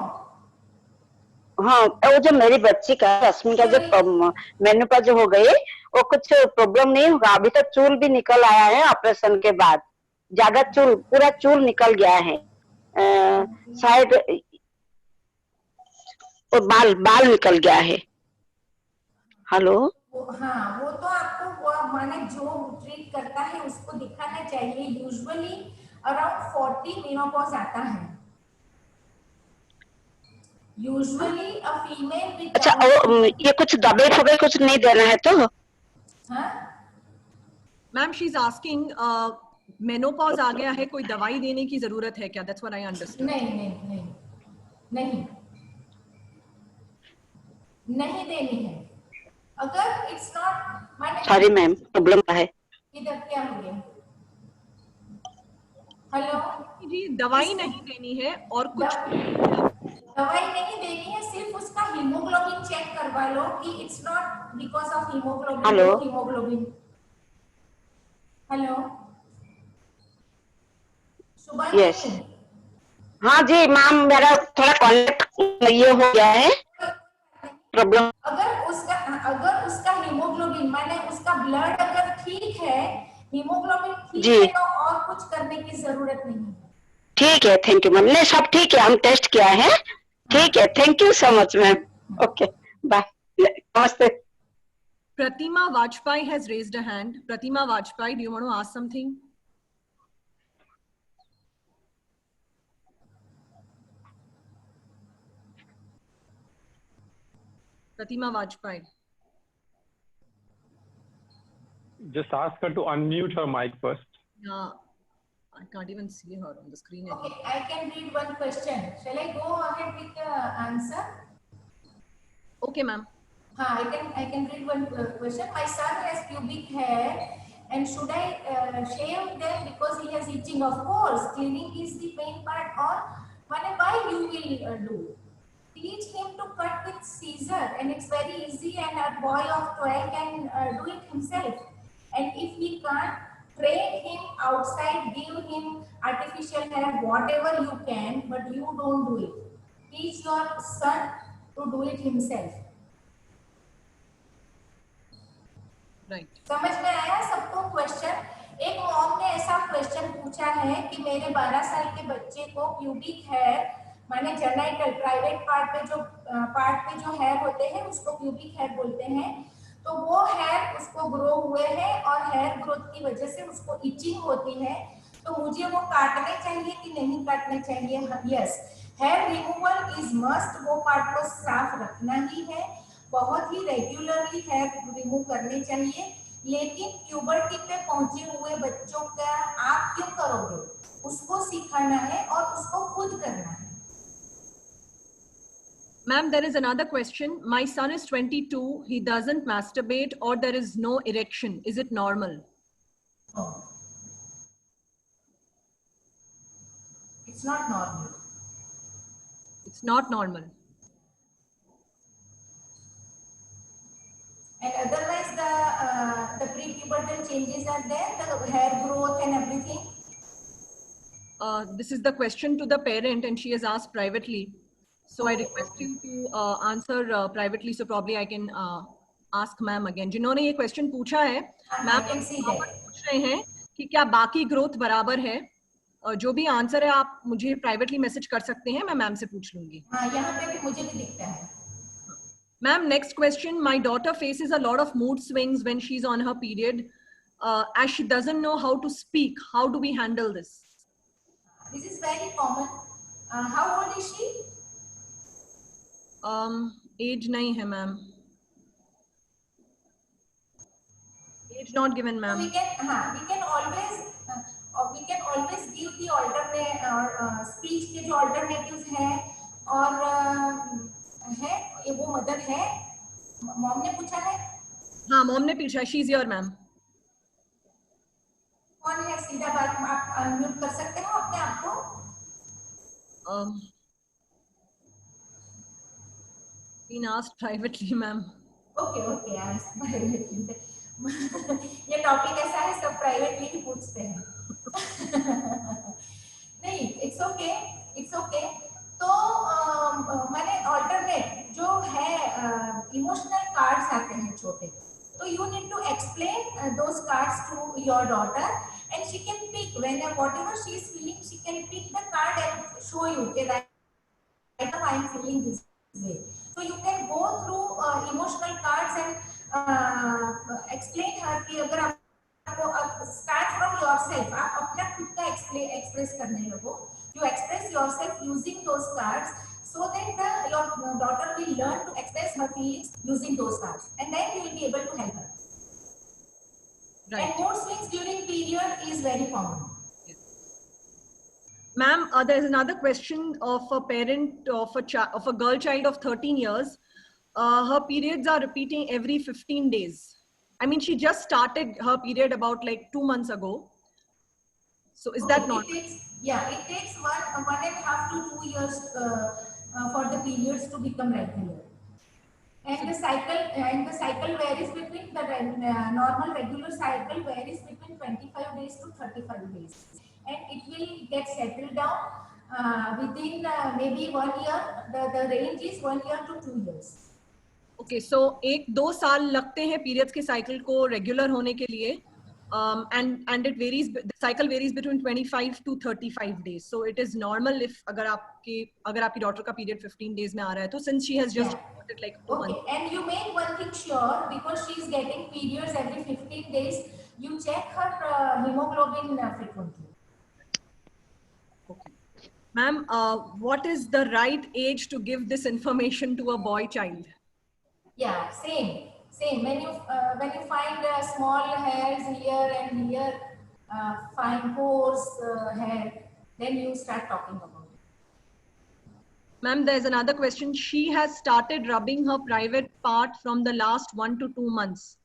हाँ, वो जो मेरी बच्ची का, रश्मि का, जो मेनोपॉज हो गई, वो कुछ प्रॉब्लम नहीं होगा? अभी तक चूल भी निकल आया है ऑपरेशन के बाद, ज्यादा चूल, पूरा चूल निकल गया है, साइड, और बाल निकल गया है। हेलो? हाँ, वो तो आपको, वो माने जो ट्रीट करता है उसको दिखाना चाहिए। यूजुअली अराउंड 40 मेनोपॉज आता है। यूजुअली अ फीमेल विद, अच्छा, ये कुछ दवाई वगैरह कुछ नहीं देना है तो? हाँ ma'am, she is asking, menopause आ गया है, कोई दवाई देने की जरूरत है क्या? That's what I understood. नहीं देनी है। अगर it's not, sorry ma'am, problem है। इधर क्या हो गया? हेलो जी, दवाई नहीं देनी है और कुछ दवाई नहीं देनी है, सिर्फ उसका हीमोग्लोबिन चेक करवा लो कि it's not because of haemoglobin. Hello सुबह? यस, हाँ जी मैम, मेरा थोड़ा कॉन्टेक्ट ये हो गया है प्रॉब्लम। अगर उसका हीमोग्लोबिन, माने उसका ब्लड अगर ठीक है, हीमोग्लोबिन ठीक है, तो और कुछ करने की जरूरत नहीं है। ठीक है, थैंक यू मैम। नहीं सब ठीक है, हम टेस्ट किया है, ठीक है, thank you so much ma'am. Okay bye, नमस्ते। Pratima Vajpayee has raised a hand. Pratima Vajpayee, do you want to ask something? Pratima Vajpayee. Just ask her to unmute her mic first. Yeah, I can't even see her on the screen Okay, anymore. I can read one question. Shall I go ahead with the answer? Okay, ma'am. I can read one question. My son has pubic hair, and should I shave them because he has itching? Of course, cleaning is the main part. Or why you will do? Teach him to cut with scissor, and it's very easy. And a boy of 12 can do it himself. And if he can't, train him outside, give him artificial hair, whatever you can, but you don't do it. Teach your son to do it himself. Right. समझ में आया सबको question? एक mom ने ऐसा question पूछा है कि मेरे 12 साल के बच्चे को प्यूबिक हेयर माने जेनाइटल प्राइवेट पार्ट पे जो हेयर होते हैं उसको प्यूबिक हेयर बोलते हैं, तो वो हेयर उसको ग्रो हुए हैं और हेयर ग्रोथ की वजह से उसको इचिंग होती है, तो मुझे वो काटने चाहिए कि नहीं काटने चाहिए? Yes, hair removal is must, वो पार्ट को साफ रखना ही है, बहुत ही रेगुलरली हेयर रिमूव करने चाहिए। लेकिन प्यूबर्टी पे पहुंचे हुए बच्चों का आप क्यों करोगे? उसको सिखाना है और उसको खुद करना है। Ma'am, there is another question. My son is 22. He doesn't masturbate or there is no erection. Is it normal? No. It's not normal. It's not normal. And otherwise the prepubertal changes are there, the hair growth and everything. This is the question to the parent and she has asked privately. So I request you to answer privately. So probably I can ask ma'am again. जिन्होंने ये question पूछा है, ma'am पूछ रहे हैं कि क्या बाकी growth बराबर है? जो भी आंसर है आप मुझे प्राइवेटली मैसेज कर सकते हैं, मैं मैम से पूछ लूंगी। हाँ, यहाँ पे भी मुझे भी दिखता है। Ma'am, next question. My daughter faces a lot of mood swings when she's on her period, as she doesn't know how to speak. How do we handle this? This is very common. How old is she? Age नहीं है ma'am. Age not given ma'am. So we can always give the alternate speech के जो alternatives हैं और है ये वो mother है, मॉम ने पूछा है। हाँ मॉम ने पूछा, शी इज योर मैम। कौन है? सीधा बात आप अनम्यूट कर सकते हो अपने आप को। Been asked privately ma'am. Okay asked privately. ये टॉपिक ऐसा है सब प्राइवेटली ही पूछते हैं। नहीं, इट्स ओके। तो मैंने ऑल्टरनेट जो है इमोशनल कार्ड्स आते हैं छोटे, तो you need to explain those cards to your daughter and she can pick when whatever she is feeling, she can pick the card and show you कि right now I am feeling this way. So you can go through emotional cards and explain her कि अगर आपको start from yourself, आप अपना खुद का express करने लगो, you express yourself using those cards so that your daughter will learn to express her feelings using those cards and then you will be able to help her. Right. And mood swings during period is very common. Ma'am, there is another question of a parent of a girl child of 13 years. Her periods are repeating every 15 days. I mean, she just started her period about like 2 months ago. So is that not? It takes 1.5 to 2 years for the periods to become regular. And the cycle varies between the normal regular cycle varies between 25 days to 35 days. And it will get settled down within maybe 1 year. The range is 1 year to 2 years. Okay, so 1-2 साल लगते हैं periods के cycle को regular होने के लिए, and it varies. The cycle varies between 25 to 35 days. So it is normal if अगर आपकी daughter का period 15 days में आ रहा है तो since she has just got it like 2 months. Okay, and you make one thing sure, because she is getting periods every 15 days, you check her hemoglobin frequently. Okay. Ma'am, what is the right age to give this information to a boy child? Yeah, same. When you find small hairs here and here, fine pores, hair, then you start talking about it. Ma'am, there's another question. She has started rubbing her private part from the last 1 to 2 months.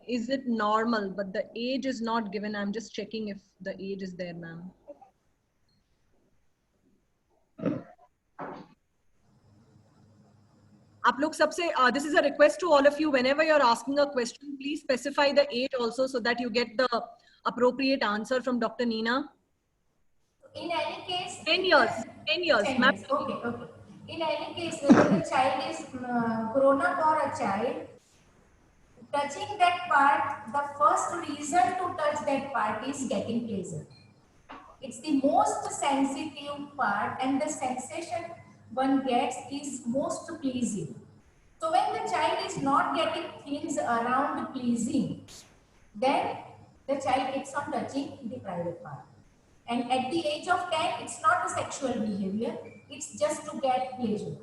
Is it normal? But the age is not given. I'm just checking if the age is there, ma'am. आप लोग सबसे, this is a request to all of you. Whenever you're asking a question, please specify the age also so that you get the appropriate answer from Dr. Neena. In any case, 10 years. 10 years. 10 years. Okay. In any case, whether the child is grown up or a child, touching that part, the first reason to touch that part is getting pleasure. It's the most sensitive part, and the sensation one gets is most pleasing. So when the child is not getting things around pleasing, then the child keeps on touching the private part. And at the age of 10, it's not a sexual behavior, it's just to get pleasure.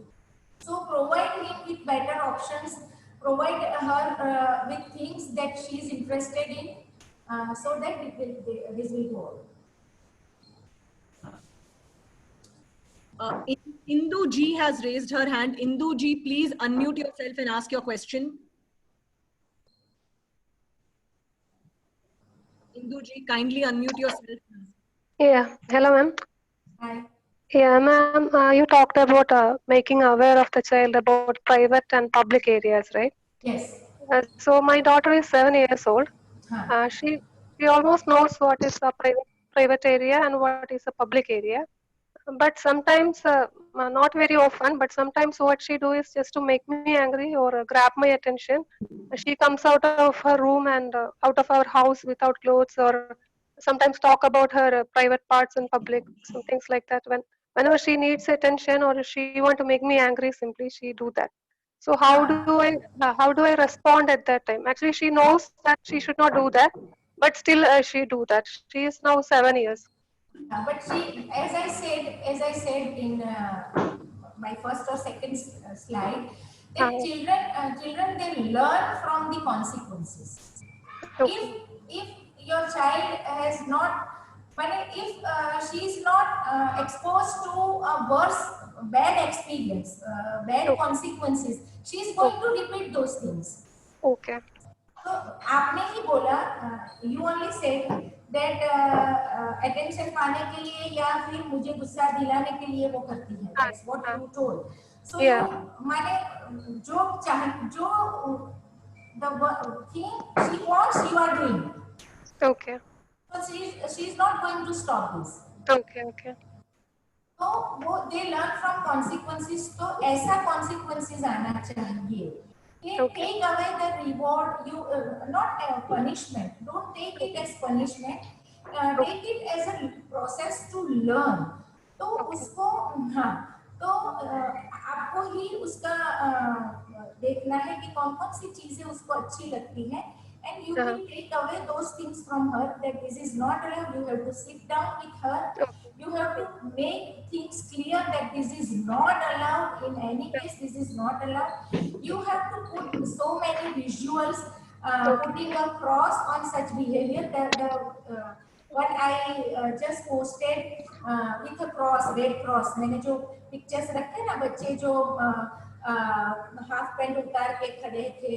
So provide him with better options, provide her with things that she is interested in, so that this will go on. Indu Ji has raised her hand. Indu Ji, please unmute yourself and ask your question. Indu Ji, kindly unmute yourself. Yeah, hello ma'am. Hi. Yeah, ma'am, you talked about making aware of the child about private and public areas, right? Yes. So my daughter is 7 years old. She almost knows what is a private area and what is a public area. But sometimes, not very often, but sometimes what she do is just to make me angry or grab my attention. She comes out of her room and out of our house without clothes, or sometimes talk about her private parts in public, some things like that. Whenever she needs attention or she want to make me angry, simply she do that. So how do I respond at that time? Actually, she knows that she should not do that, but still she do that. She is now 7 years. But she, as I said in my first or second slide, that children they learn from the consequences. Okay. If your child has not, if she is not exposed to a worse, bad experience, bad consequences, she is going to repeat those things. Okay. So आपने ही बोला, you only said that attention पाने के लिए या फिर मुझे गुस्सा दिलाने के लिए वो करती है. That's what you told. So yeah. माने जो the thing she wants, you are doing. Okay. So she is not going to stop this. Okay. तो वो they learn from consequences. तो ऐसा consequences आना चाहिए. Take away the reward, you not a punishment. Don't take it as punishment. Take it as a process to learn. तो उसको तो आपको ही उसका देखना है कि कौन-कौन सी चीजें उसको अच्छी लगती हैं. And you will take away those things from her, that this is not allowed. You have to sit down with her. You have to make things clear that this is not allowed. In any case, this is not allowed. You have to put so many visuals, putting a cross on such behavior. What I just posted with a cross, red cross. मैंने जो pictures रखे ना बच्चे जो half pant उतार के खड़े थे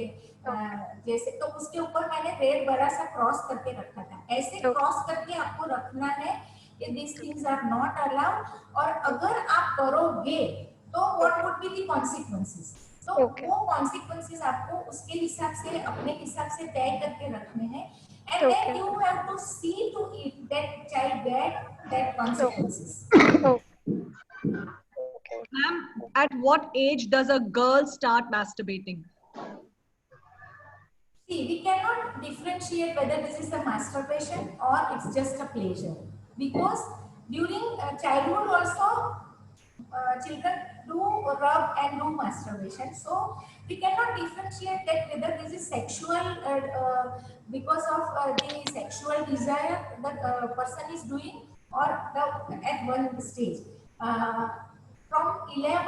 जैसे, तो उसके ऊपर मैंने रेड बड़ा सा क्रॉस करके रखा था. ऐसे क्रॉस करके आपको रखना है कि these things are not allowed. और अगर आप करोगे तो what would be the consequences? तो वो consequences आपको उसके हिसाब से अपने हिसाब से तय करके रखने हैं. And then you have to see to it that child get that consequences. Ma'am, at what age does a girl start masturbating? See, we cannot differentiate whether this is a masturbation or it's just a pleasure, because during childhood also children do rub and do masturbation. So we cannot differentiate that whether this is sexual because of the sexual desire that person is doing, or at one stage. From 11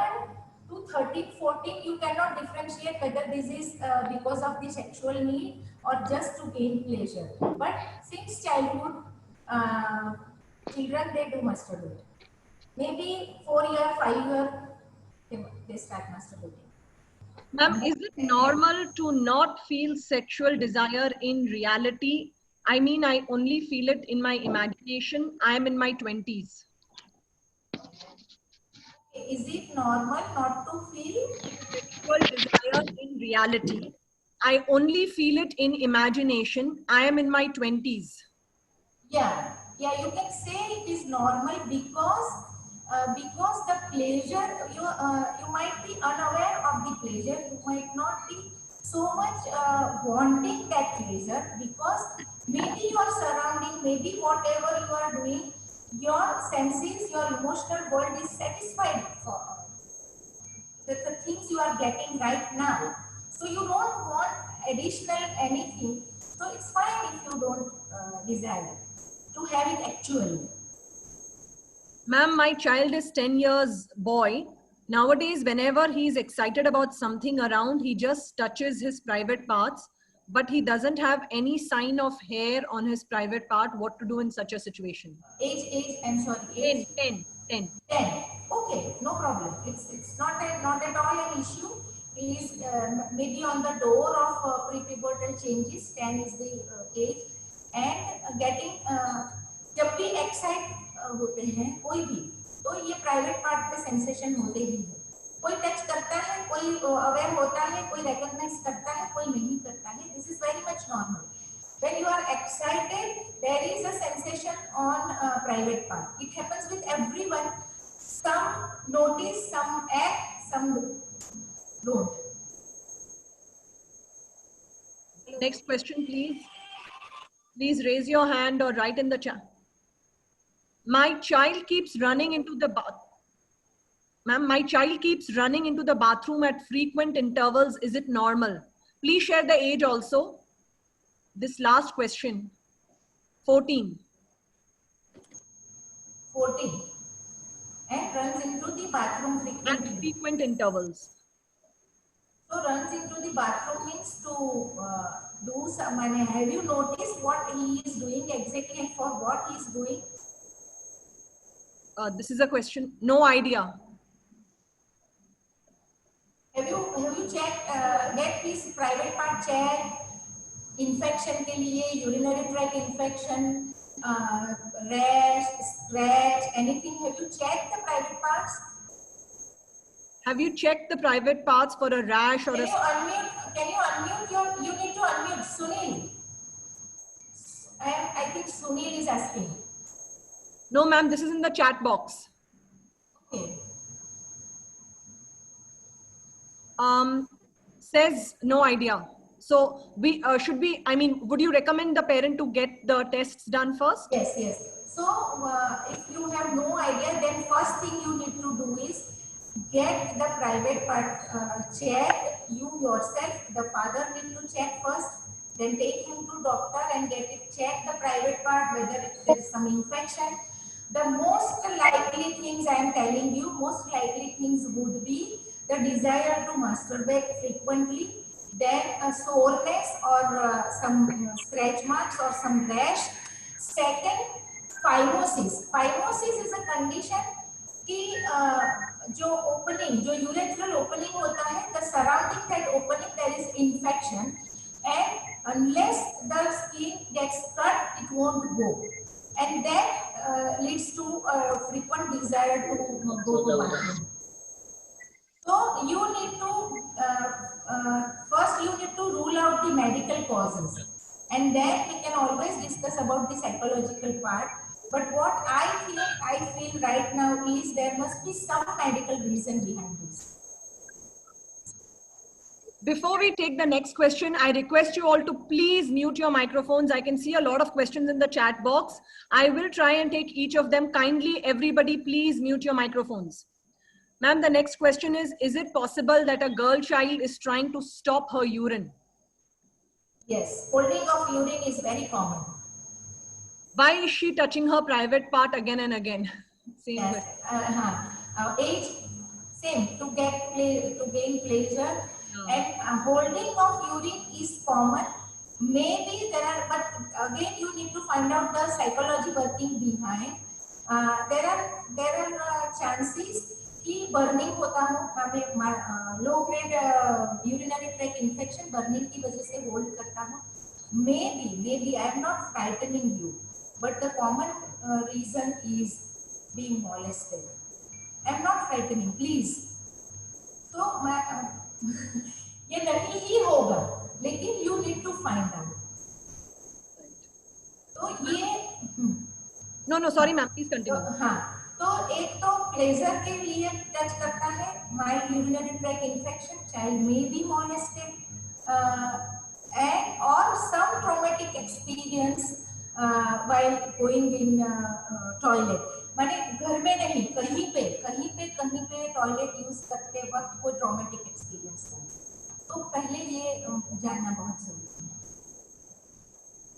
to 13, 14, you cannot differentiate whether this is because of the sexual need or just to gain pleasure. But since childhood, children, they do masturbate. Maybe 4 year, 5 year, they start masturbating. Ma'am, is it normal to not feel sexual desire in reality? I mean, I only feel it in my imagination. I am in my 20s. Is it normal not to feel sexual desire in reality? I only feel it in imagination. I am in my 20s. Yeah, you can say it is normal because the pleasure, you might be unaware of the pleasure. You might not be so much wanting that pleasure, because maybe your surrounding, maybe whatever you are doing, your senses, your emotional world is satisfied for the things you are getting right now. So you don't want additional anything. So it's fine if you don't desire to have it actually. Ma'am, my child is 10 years boy. Nowadays, whenever he's excited about something around, he just touches his private parts, but he doesn't have any sign of hair on his private part. What to do in such a situation? Age, I'm sorry, age? 10. Okay, no problem. It's not at all an issue. Is maybe on the door of prepubertal changes. 10 is the age, and getting जब भी excite होते हैं कोई भी, तो ये private part पे sensation होते ही है. कोई टच करता है, कोई अवेयर होता है, कोई रिकॉग्नाइज करता है, कोई नहीं करता है. This is very much normal. When you are excited, there is a sensation on private part. It happens with everyone. Some notice, some act, some don't. Next question, please. Please raise your hand or write in the chat. My child keeps running into the bath. Ma'am, my child keeps running into the bathroom at frequent intervals. Is it normal? Please share the age also. This last question. 14. 14. And runs into the bathroom frequently. At frequent intervals. So runs into the bathroom means to do some. Have you noticed what he is doing exactly and for what he is doing? This is a question. No idea. Have you checked? Get his private part checked. Infection के लिए, urinary tract infection, rash, scratch, anything. Have you checked the private parts? Have you checked the private parts for a rash or Can you unmute you need to unmute Sunil. I think Sunil is asking. No, ma'am, this is in the chat box. Okay. Says no idea. So we would you recommend the parent to get the tests done first? Yes. So if you have no idea, then first thing you need to do is get the private part checked. You yourself, the father need to check first, then take him to doctor and get it checked, the private part, whether there is some infection. The most likely things I am telling you, most likely things would be the desire to masturbate frequently, then a soreness or some scratch marks or some rash. Second, phimosis. Phimosis is a condition कि जो opening, जो urethral opening होता है, the surrounding that opening there is infection, and unless the skin gets cut, it won't go, and that leads to frequent desire to go to bathroom. So you need to first you need to rule out the medical causes, and then we can always discuss about the psychological part. But what I feel right now is there must be some medical reason behind this. Before we take the next question, I request you all to please mute your microphones. I can see a lot of questions in the chat box. I will try and take each of them. Kindly, everybody, please mute your microphones. Ma'am, the next question is it possible that a girl child is trying to stop her urine? Yes, holding of urine is very common. Why is she touching her private part again and again? Same Yes, question. age, same, to gain pleasure. And holding of urine is common. Maybe there are, but again you need to find out the psychology working behind. There are chances कि burning होता हो, हमें low grade urinary track infection burning की वजह से hold करता हो. Maybe I am not frightening you, but the common reason is being molested. I am not frightening, please. So ये नहीं ही होगा, लेकिन you need to find out. तो ये No, sorry ma'am, please continue. हाँ, तो एक तो प्लेजर के लिए टच करता है, mild urinary tract infection, child may be molested, and or some traumatic experience while going in toilet. माने घर में नहीं, कहीं पे टॉयलेट यूज करते वक्त कोई ट्रॉमेटिक एक्सपीरियंस हो, तो पहले ये जानना बहुत जरूरी है.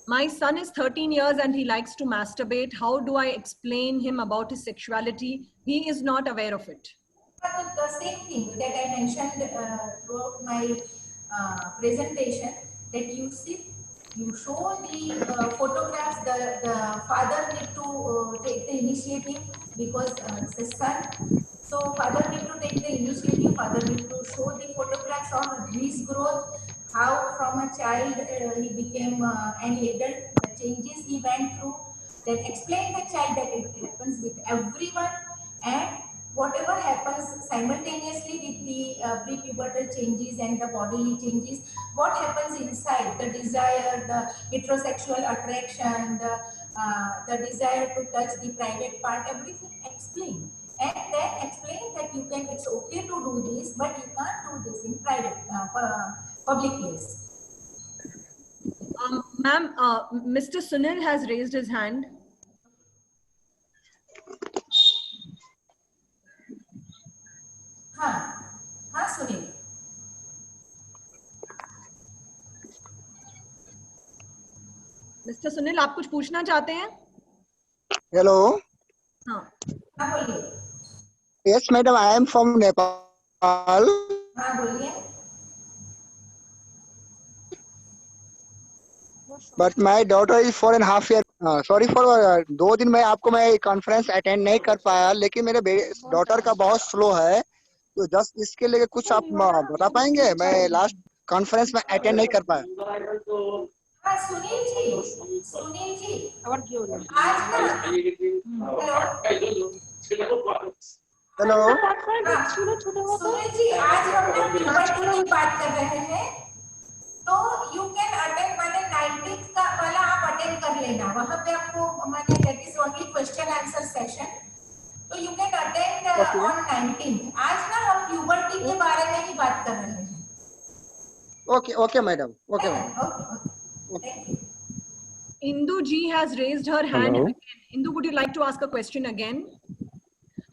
My son is 13 years and he likes to masturbate. How do I explain him about his sexuality? He is not aware of it. The same thing that I mentioned throughout my presentation, that you see, you show the photographs, the father need to take the initiative because it's a son. So father need to take the initiative, father need to show the photographs on his growth, how from a child he became an adult, the changes he went through, then explain the child that it happens with everyone, and whatever happens simultaneously with the prepubertal changes and the bodily changes, what happens inside, the desire, the heterosexual attraction, the desire to touch the private part, everything explain. And then explain that you can, it's okay to do this, but you can't do this in private, public place. Ma'am, Mr. Sunil has raised his hand. हाँ Sunil. Mr. Sunil, आप कुछ पूछना चाहते हैं? Hello. हाँ बोलिए. Yes, madam. I am from Nepal. हाँ बोलिए. But my daughter is 4.5 years. Sorry for 2 दिन में आपको मैं कॉन्फ्रेंस अटेंड नहीं कर पाया, लेकिन मेरे डॉटर का बहुत स्लो है, तो जस्ट इसके लिए कुछ आप बता पाएंगे? मैं लास्ट कॉन्फ्रेंस में अटेंड नहीं कर पाया. हाँ सुनील जी आज ना हेलो. सुनील जी आज हम लोग प्यूबर्टी की बात कर रहे हैं, तो यू कैन अटेंड, मैंने 19th का वाला आप अटेंड कर लेना, वहां पे आपको मैंने that is only question answer session, तो you can attend on 19th. आज ना हम प्यूबर्टी के बारे में ही बात कर रहे हैं. Okay madam. Okay madam. Indu ji has raised her hand. Hello. Again. Indu, would you like to ask a question again?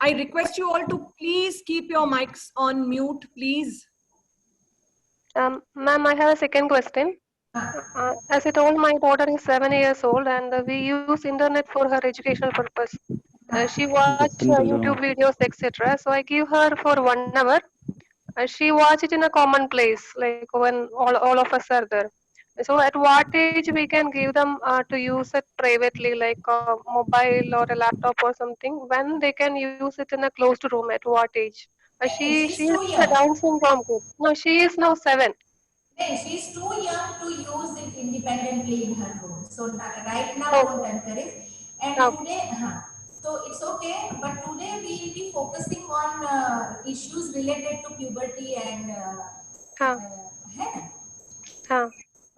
I request you all to please keep your mics on mute, please. Ma'am, I have a second question. As I told, my daughter is 7 years old and we use internet for her educational purpose. She watch YouTube videos, etc. So I give her for 1 hour. She watch it in a common place, like when all of us are there. So at what age we can give them to use it privately, like a mobile or a laptop or something, when they can use it in a closed room? At what age? She is a Down syndrome group. No, she is now 7. She is too young to use it independently in her room. So right now don't encourage. And today, so it's okay. But today we will be focusing on issues related to puberty and.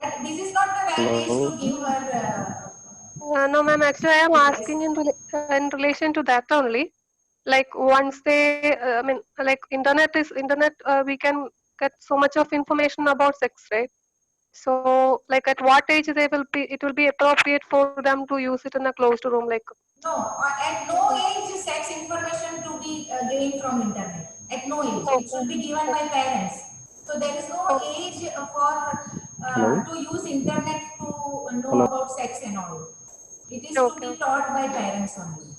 But this is not the right age to give her. No, ma'am. Actually, I am asking in relation to that only. Like once they, I mean, like internet, we can get so much of information about sex, right? So, like, at what age it will be appropriate for them to use it in a closed room, like? No, at no age sex information to be gained from internet. At no age, it should be given by parents. So there is no age for to use internet to know about sex and all. It is to be taught by parents only.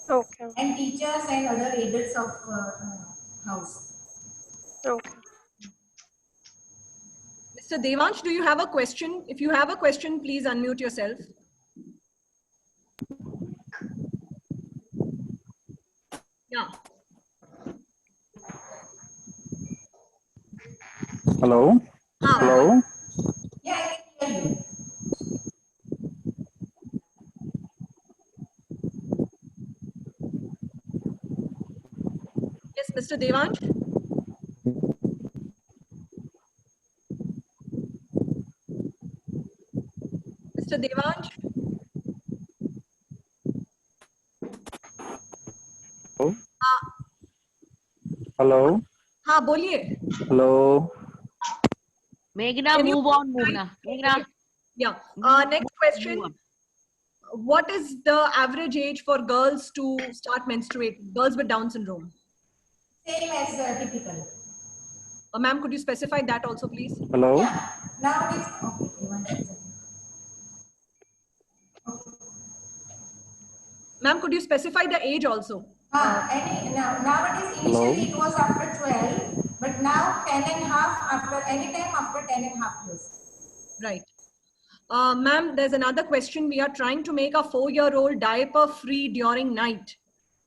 Okay. And teachers and other adults of house. Okay. Mr. Devansh, do you have a question? If you have a question, please unmute yourself. Yeah. Hello. Hello. Yeah, I can hear you. Yes, Mr. Devansh. Mr. Devansh. Hello. हाँ बोलिए. Hello. Meghna, move on, Meghna. Yeah. Next question. What is the average age for girls to start menstruating? Girls with Down syndrome. Same as typical. Ma'am, could you specify that also, please? Hello. Yeah. Now it is okay. 1 second. Okay. Ma'am, could you specify the age also? Nowadays, initially it was after 12, but now 10 and half after any time after 10 and half years. Right. Ma'am, there's another question. We are trying to make a 4-year-old diaper free during night,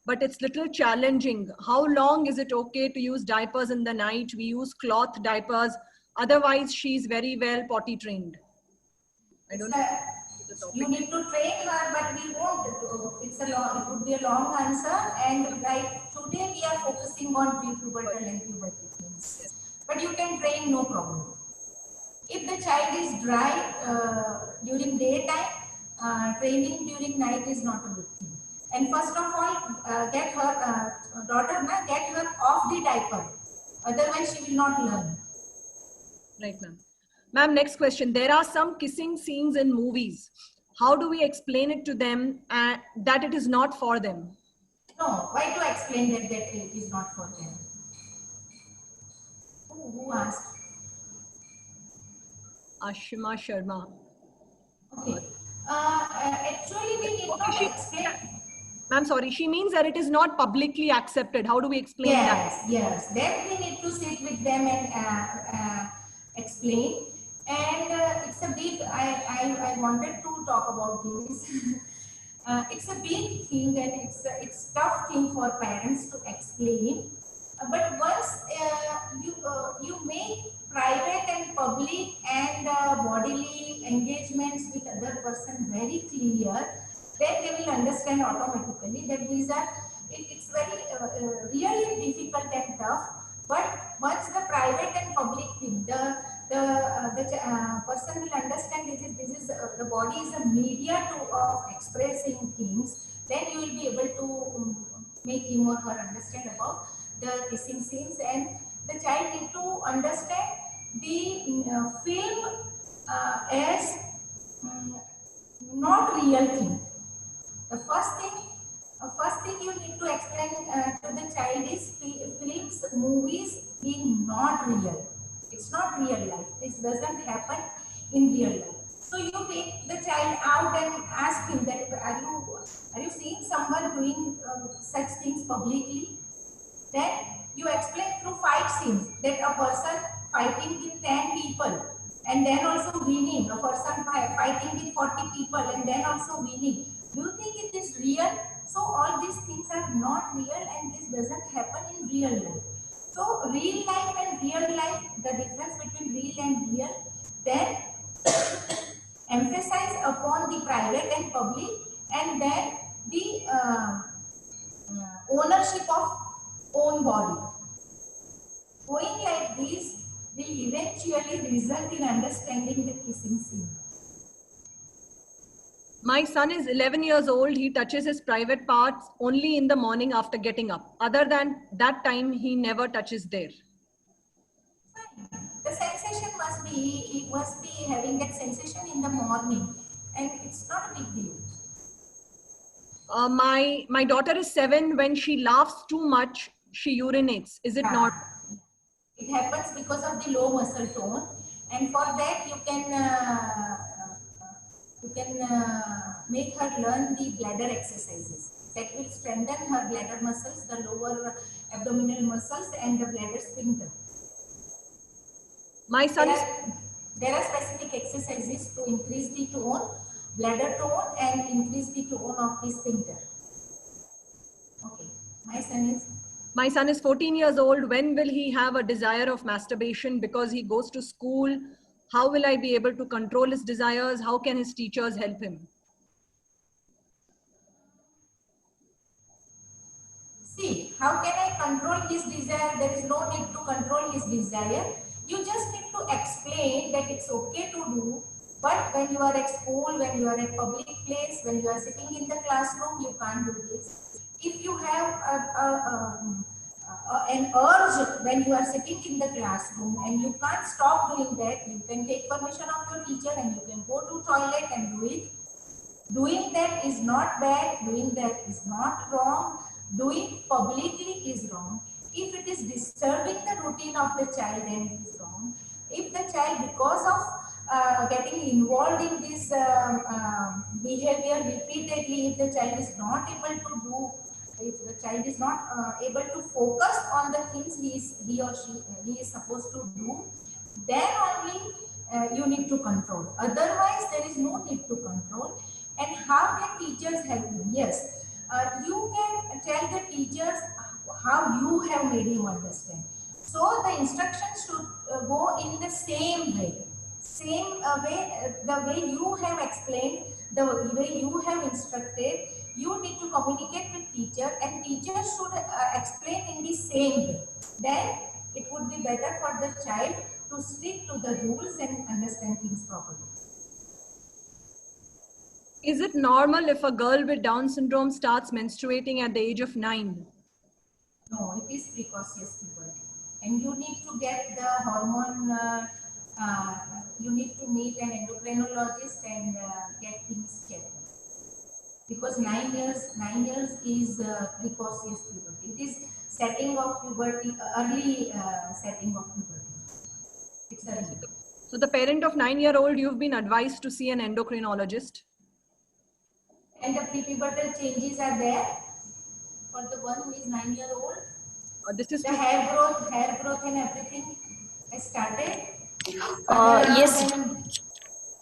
but it's little challenging. How long is it okay to use diapers in the night? We use cloth diapers. Otherwise, she's very well potty trained. I don't know. You need to train her, but we won't. It would be a long answer. And like today, we are focusing on pre-pubertal and puberty things. But you can train, no problem. If the child is dry during daytime, training during night is not a good thing. And first of all, get her get her off the diaper. Otherwise, she will not learn. Right, ma'am. Ma'am, next question. There are some kissing scenes in movies. How do we explain it to them that it is not for them? No, why to explain that it is not for them? Who asked? Ashima Sharma. Okay. Actually, we need not explain. Ma'am, sorry. She means that it is not publicly accepted. How do we explain that? Yes. Then we need to sit with them and explain. And it's a big, I wanted to talk about this. It's a big thing and it's tough thing for parents to explain. But once you make private and public and bodily engagements with other person very clear, then they will understand automatically that these are, it's very really difficult and tough. But once the private and public thing, the person will understand this is the body is a media of expressing things, then you will be able to make him or her understand about the kissing scenes, and the child need to understand the film as not real thing. The first thing you need to explain to the child is films, movies being not real. It's not real life. This doesn't happen in real life. So you take the child out and ask him that are you seeing someone doing such things publicly? Then you explain through fight scenes that a person fighting with 10 people and then also winning, a person fighting with 40 people and then also winning. Do you think it is real? So all these things are not real and this doesn't happen in real life. So real life and real life, the difference between real and real, then emphasize upon the private and public, and then the ownership of own body. Going like this will eventually result in understanding the kissing scene. My son is 11 years old. He touches his private parts only in the morning after getting up. Other than that time, he never touches there. sensation must be having that sensation in the morning, and it's not a big deal. My daughter is 7. When she laughs too much, she urinates. Is it not? It happens because of the low muscle tone, and for that you can make her learn the bladder exercises. That will strengthen her bladder muscles, the lower abdominal muscles, and the bladder sphincter. My son there are specific exercises to increase the tone, bladder tone, and increase the tone of the sphincter. Okay, my son is 14 years old. When will he have a desire of masturbation because he goes to school? How will I be able to control his desires? How can his teachers help him? See, how can I control his desire? There is no need to control his desire. You just need to explain that it's okay to do, but when you are at school, when you are at public place, when you are sitting in the classroom, you can't do this. If you have an urge when you are sitting in the classroom and you can't stop doing that, you can take permission of your teacher and you can go to toilet and do it. Doing that is not bad, doing that is not wrong. Doing publicly is wrong. If it is disturbing the routine of the child, then it is wrong. If the child, because of getting involved in this behavior repeatedly, if the child is not able to do, if the child is not able to focus on the things he or she is supposed to do, then only you need to control. Otherwise, there is no need to control. And how can teachers help you? Yes, you can tell the teachers how you have made him understand. So the instructions should go in the same way. The way you have explained, the way you have instructed, you need to communicate with teacher, and teachers should explain in the same way. Then it would be better for the child to stick to the rules and understand things properly. Is it normal if a girl with Down syndrome starts menstruating at the age of 9? No, it is precocious puberty. And you need to get the hormone, you need to meet an endocrinologist and get things checked. Because 9 years is precocious puberty. It is setting of puberty, early setting of puberty. It's early. So the parent of 9-year-old, you've been advised to see an endocrinologist? And the prepubertal changes are there for the one who is 9-year-old. This is the hair growth and everything has started.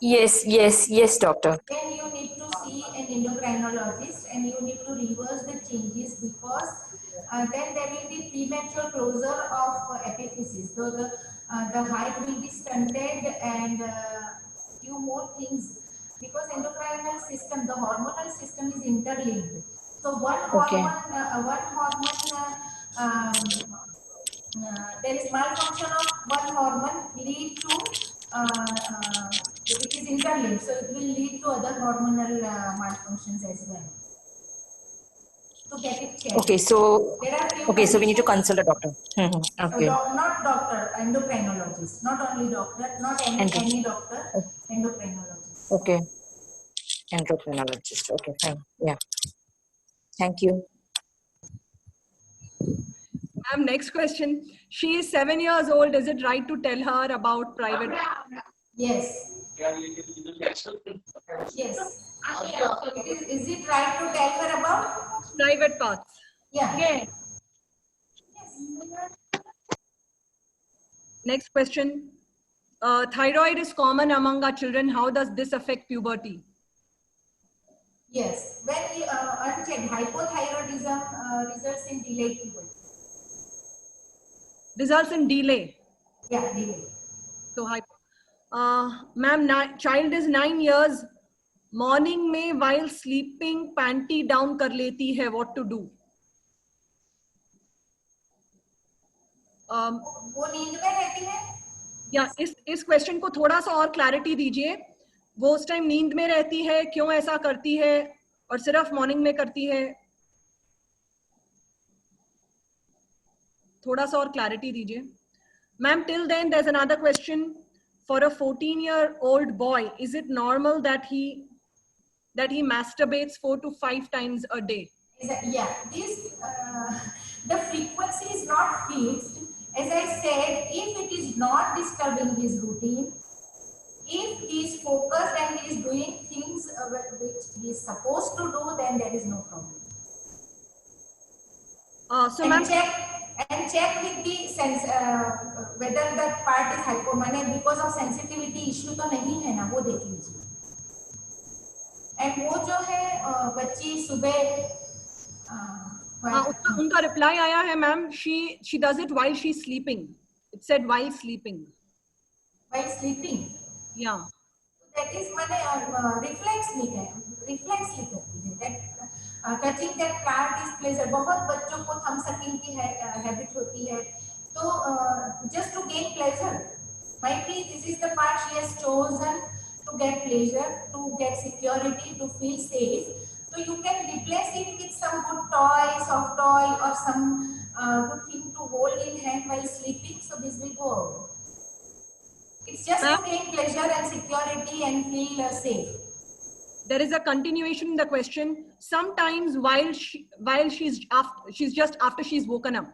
Yes, doctor. Then you need to see an endocrinologist and you need to reverse the changes, because then there will be premature closure of epiphysis. So the height will be stunted and few more things, because endocrinal system, the hormonal system is interlinked. So one hormone, there is malfunction of one hormone lead to it is interlinked, so it will lead to other hormonal malfunctions as well. So get it checked. Okay, so so we need to consult a doctor. Okay. So not doctor, endocrinologist, not only doctor, not any doctor, endocrinologist. Okay, endocrinologist. Okay, fine. Yeah. Thank you. Ma'am, next question. She is 7 years old. Is it right to tell her about private? Yes. Yes. Is it right to tell her about private parts? Yeah. Yes. Next question. Thyroid is common among our children. How does this affect puberty? Yes. When unchecked, hypothyroidism results in delayed puberty. Results in delay? Yeah, delay. So, ma'am, child is 9 years. Morning में while sleeping panty down कर लेती है. What to do? वो नींद में रहती है? या इस क्वेश्चन को थोड़ा सा और क्लैरिटी दीजिए. वो उस टाइम नींद में रहती है, क्यों ऐसा करती है और सिर्फ मॉर्निंग में करती है? थोड़ा सा और क्लैरिटी दीजिए. Ma'am, till then there's another question. for a 14-year-old boy, is it normal that he masturbates 4 to 5 times a day? Yeah, the frequency is not fixed. As I said, if it is not disturbing his routine, if he is focused and he is doing things which he is supposed to do, then there is no problem. Check with the sense whether that part is hypomania because of sensitivity issue तो नहीं है ना, वो देख लीजिए. And वो जो है बच्ची सुबह उनका reply आया है ma'am, she does it while she's sleeping. It said while sleeping. While sleeping. Yeah. That is मैंने reflex लिखती है. That touching that card is pleasure. बहुत बच्चों को thumb sucking की habit होती है. तो just to gain pleasure. Might be this is the part she has chosen to get pleasure, to get security, to feel safe. So you can replace it with some good toy, soft toy, or some good thing to hold in hand while sleeping. So this will go away. It's just to gain pleasure and security and feel safe. There is a continuation in the question. Sometimes while she's just after she's woken up.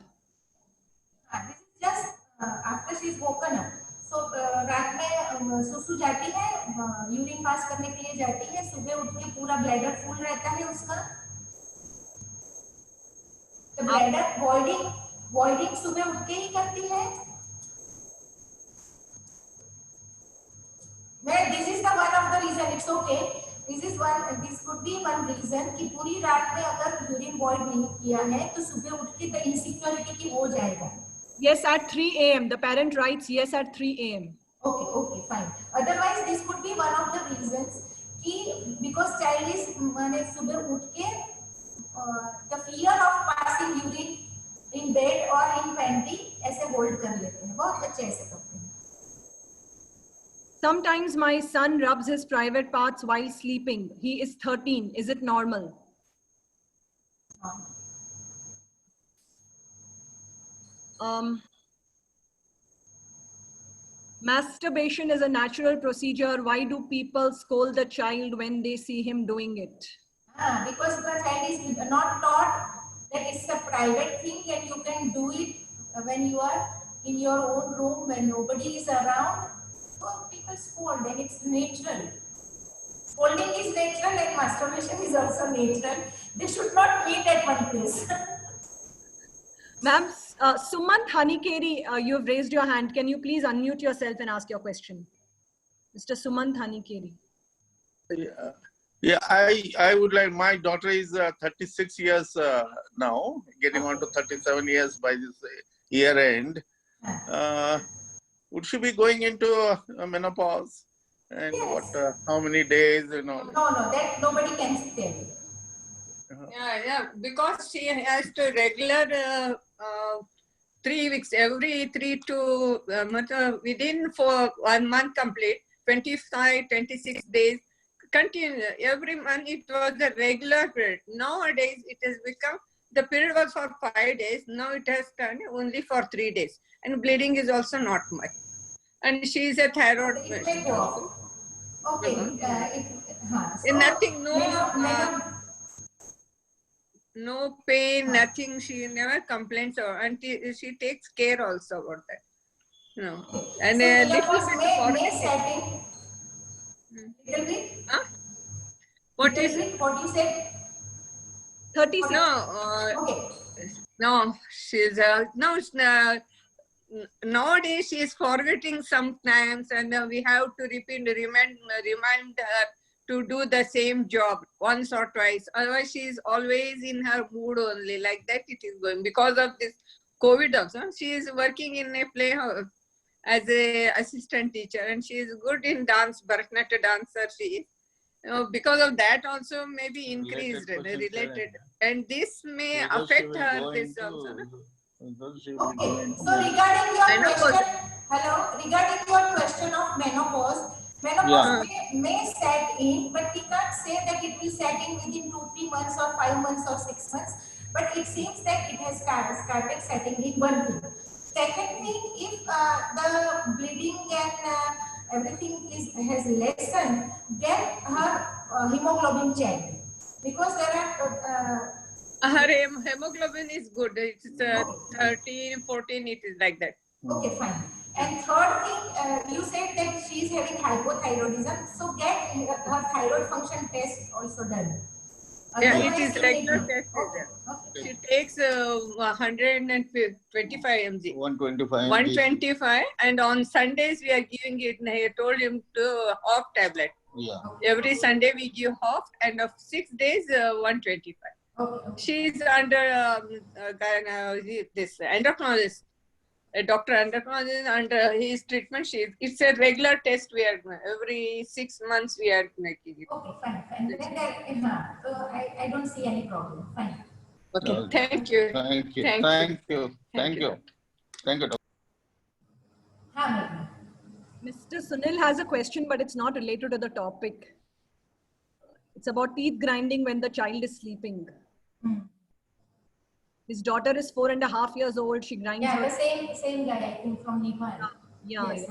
This is just after she's woken up. So रात में सुसु जाती है, urine pass करने के लिए जाती है, सुबह उठ के पूरा ब्लैडर फुल रहता है उसका. तो ब्लैडर voiding सुबह उठ के ही करती है. This is the one of the reason. It's okay. This could be one reason कि पूरी रात में अगर यूरिन void नहीं किया है तो सुबह उठ के the insecurity की हो जाएगा. Yes, at 3 a.m. The parent writes yes at 3 a.m. Okay, fine. Otherwise, this could be one of the reasons कि because child is माने सुबह उठ के the fear of passing urine in bed or in panty ऐसे hold कर लेते हैं. बहुत बच्चे ऐसे करते हैं. Sometimes my son rubs his private parts while sleeping. He is 13. Is it normal? Masturbation is a natural procedure. Why do people scold the child when they see him doing it? Because the child is not taught that it's a private thing and you can do it when you are in your own room when nobody is around. So people scold and it's natural. Scolding is natural and masturbation is also natural. They should not meet at one place. Ma'am, Sumant Hanikeri, you have raised your hand. Can you please unmute yourself and ask your question? Mr. Sumant Hanikeri. Yeah, I would like, my daughter is 36 years now, getting on to 37 years by this year end. Would she be going into menopause? And yes. How many days, you know? No, that nobody can tell. Yeah, because she has to regular 3 weeks, every 3 to within 1 month complete, 25, 26 days, continue. Every month it was a regular period. Nowadays it has become, the period was for 5 days, now it has turned only for 3 days. And bleeding is also not much. And she is a thyroid patient also. Okay. Nothing, no pain, nothing. She never complains, and she takes care also about that. No, and so a little bit May setting. Little bit. Huh? What is it? What you said? 36. No. Okay. No, she's no. Nowadays she is forgetting sometimes, and we have to remind her to do the same job once or twice. Otherwise, she is always in her mood only. Like that, it is going because of this COVID also. She is working in a playhouse as a assistant teacher, and she is good in dance, Bharatanatyam dancer. She is. Because of that also maybe increased related, and this may affect her. This also. Okay. So regarding your question, regarding your question of menopause may set in, but we can't say that it will set in within 2-3 months or 5 months or 6 months. But it seems that it has started setting in one thing. Second thing, if the bleeding and everything has lessened, get her hemoglobin checked, because there are her hemoglobin is good. It's 13, 14. It is like that. Okay, fine. And third thing, you said that she is having hypothyroidism, so get her thyroid function test also done. Yeah, it is regular test. She takes 125 mg. 125, and on Sundays we are giving it. I told him to half tablet. Yeah. Every Sunday we give half, and of 6 days 125. Okay. She is under this endocrinologist. A doctor endocrinologist under his treatment. It's a regular test. We are every 6 months we are making it. Okay, fine. So I don't see any problem. Fine. Okay. No, Thank you. Thank you. Thank Thank you. you. Thank you. Thank you. Mr. Sunil has a question, but it's not related to the topic. It's about teeth grinding when the child is sleeping. His daughter is 4.5 years old. She grinds. Yeah, her. the same guy, I think, from Nepal. Yeah. Yes.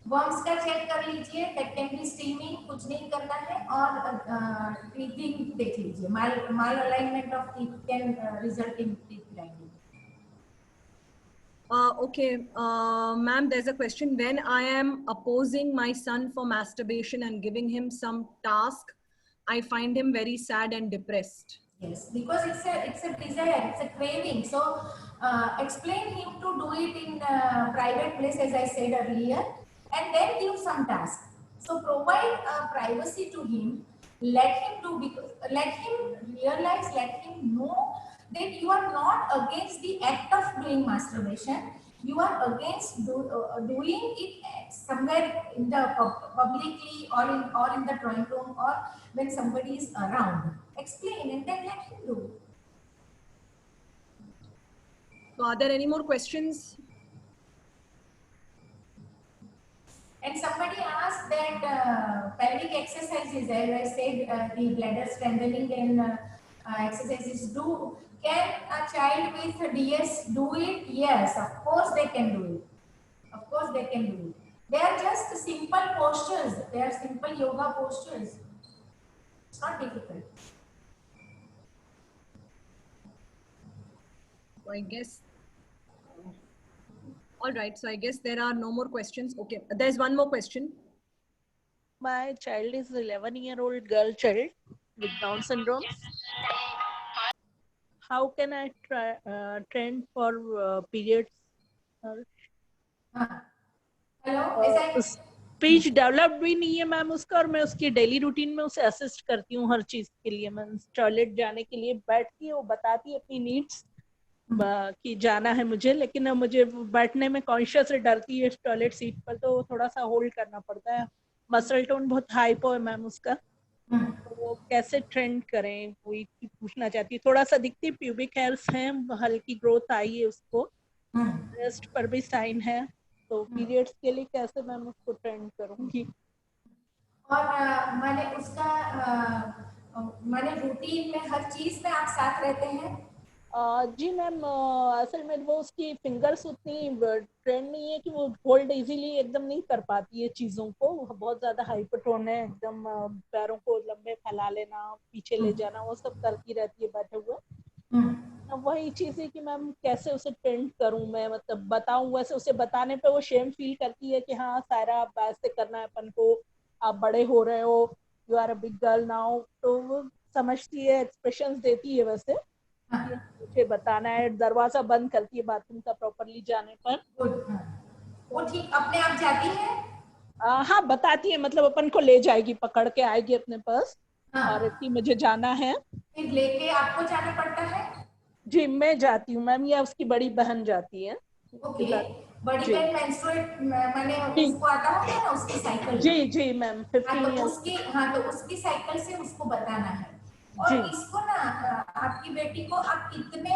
Worms का check कर लीजिए. That can be steaming. कुछ नहीं करना है. और teething देख लीजिए. Malalignment of teeth can result in teeth grinding. Okay, ma'am, there's a question. When I am opposing my son for masturbation and giving him some task, I find him very sad and depressed. Yes, because it's a desire, it's a craving. So explain him to do it in a private place, as I said earlier, and then give some task. So provide privacy to him. Let him do, because let him realize, let him know that you are not against the act of doing masturbation. You are against doing it somewhere in the publicly or in the drawing room or when somebody is around. Explain and then let him do. So are there any more questions? And somebody asked that pelvic exercises, as I said, the bladder strengthening and exercises do. Can a child with DS do it? Yes, of course they can do it. Of course they can do it. They are just simple postures. They are simple yoga postures. It's not difficult. So I guess, all right. So I guess there are no more questions. Okay, there's one more question. My child is 11-year-old girl child with Down syndrome. How can I try train for periods? Hello, speech developed भी नहीं है ma'am उसका, और मैं उसकी daily routine में उसे assist करती हूँ हर चीज के लिए. मैं टॉयलेट जाने के लिए बैठती है, वो बताती है अपनी नीड्स कि जाना है मुझे, लेकिन मुझे बैठने में कॉन्शियस से डरती है टॉयलेट सीट पर, तो थोड़ा सा होल्ड करना पड़ता है. मसल टोन बहुत हाइपो है मैम उसका, तो वो कैसे ट्रेंड करें वही पूछना चाहती. थोड़ा सा दिखती प्यूबिक हेयर्स हैं, हल्की ग्रोथ आई है उसको, ब्रेस्ट पर भी साइन है, तो पीरियड्स के लिए कैसे मैम उसको ट्रेंड करूंगी. और माने रूटीन में हर चीज में आप साथ रहते हैं? जी मैम, असल में वो उसकी फिंगर्स उतनी ट्रेंड नहीं है कि वो होल्ड इजीली एकदम नहीं कर पाती है चीज़ों को. बहुत ज़्यादा हाइपरटोन है, एकदम पैरों को लंबे फैला लेना, पीछे ले जाना, वो सब करती रहती है बैठे हुए. अब वही चीज़ है कि मैम कैसे उसे ट्रेंड करूं मैं, मतलब बताऊं. वैसे उसे बताने पे वो शेम फील करती है कि हाँ सायरा आप ऐसे करना है अपन को, आप बड़े हो रहे हो, you are a big girl now, तो वो समझती है, एक्सप्रेशंस देती है. वैसे मुझे बताना है, दरवाजा बंद करती है बाथरूम का प्रॉपरली जाने पर. वो ठीक अपने आप जाती है? हाँ बताती है, मतलब अपन को ले जाएगी, पकड़ के आएगी अपने पास और कि मुझे जाना है. फिर लेके आपको जाना पड़ता है? जी मैं जाती हूँ मैम, या उसकी बड़ी बहन जाती है. ओके, बड़ी बहन मेंस्ट्रुएट माने उसको आता होगा ना उसकी साइकिल? जी मैम 15 इयर्स. तो उसकी साइकिल से उसको बताना है. और इसको ना आपकी बेटी को आप इतने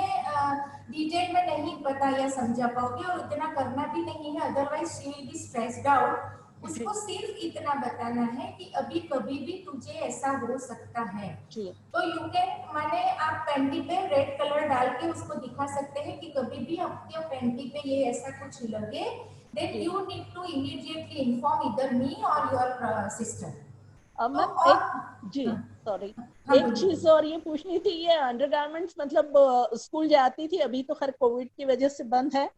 डिटेल में नहीं पता या समझा पाओगे और इतना करना भी नहीं है, otherwise she will be stressed out. उसको सिर्फ इतना बताना है कि अभी कभी भी तुझे ऐसा हो सकता है. तो यू कैन माने आप पेंटी पे रेड कलर डाल के उसको दिखा सकते हैं कि कभी भी आपके पेंटी पे ये ऐसा कुछ लगे then you need to immediately inform either me or your sister. Ma'am ji sorry एक चीज और ये पूछनी थी, ये अंडरगारमेंट्स मतलब स्कूल जाती थी, अभी तो खैर कोविड की वजह से बंद है,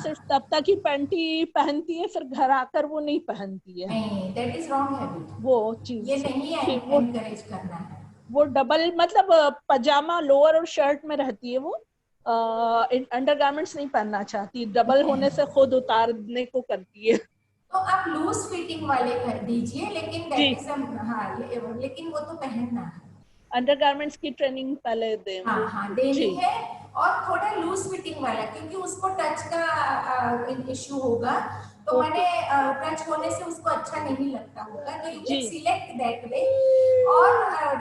सिर्फ तब तक ही पैंटी पहनती है, फिर घर आकर वो नहीं पहनती है। नहीं, that is wrong habit. वो चीज ये नहीं है, encourage करना है। वो डबल मतलब पजामा लोअर और शर्ट में रहती है, वो अंडरगारमेंट्स नहीं पहनना चाहती, डबल होने से खुद उतारने को करती है। तो आप लूज फिटिंग वाले कर दीजिए, लेकिन लेकिन वो तो पहनना है। अंडरगारमेंट्स की ट्रेनिंग पहले दें। हाँ देनी है, और थोड़ा लूज फिटिंग वाला, क्योंकि उसको टच का इश्यू होगा, तो मैंने टच होने से उसको अच्छा नहीं लगता होगा, तो you can select that way, और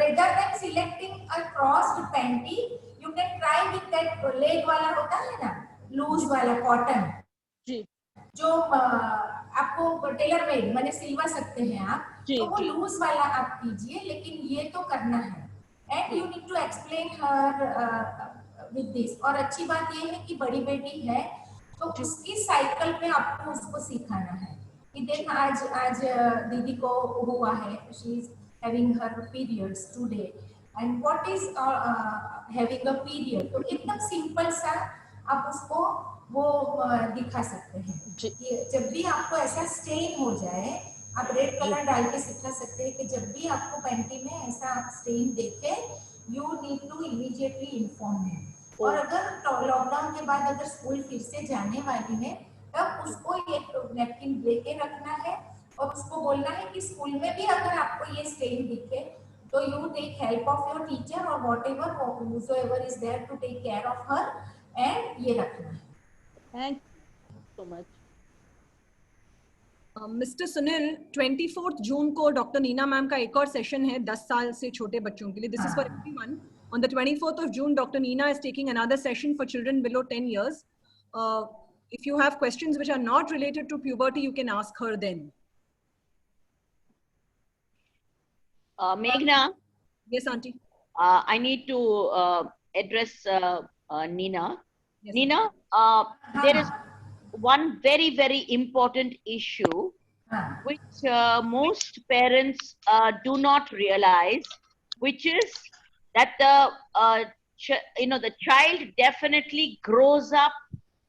rather than selecting a crossed panty you can try with that leg वाला होता है ना, लूज वाला कॉटन जी, जो आपको टेलर मेड मैंने सिलवा सकते हैं आप, तो वो लूज वाला आप कीजिए, लेकिन ये तो करना है, and you need to explain her with this. और अच्छी बात ये है कि बड़ी बेटी है, तो उसकी साइकिल पे आपको उसको सिखाना है कि देख आज दीदी को हुआ है, she is having her periods today, and what is having a period, तो एकदम सिंपल सा आप उसको वो दिखा सकते हैं कि जब भी आपको ऐसा स्टेन हो जाए, आप रेड कलर डाल के सिखा सकते हैं कि जब भी आपको पैंटी में ऐसा स्टेन देखे, you need to immediately inform है। और अगर लॉकडाउन के बाद अगर स्कूल फिर से जाने वाली है, तब उसको एक नैपकिन लेके रखना है, और उसको बोलना है कि स्कूल में भी अगर आपको ये स्टेन दिखे, तो you take help of your teacher और whatever whosoever is there to take care of her, and ये रखना है। Thank you so much. Mister Sunil, 24 जून को डॉक्टर नीना मैम का एक और सेशन है 10 साल से छोटे बच्चों के लिए। This is for everyone. On the 24th of June, Dr. Nina is taking another session for children below 10 years. If you have questions which are not related to puberty, you can ask her then. Meghna. Yes, Auntie. I need to address Nina. Yes, Nina, there is one very, very important issue which most parents do not realize, which is that the child definitely grows up,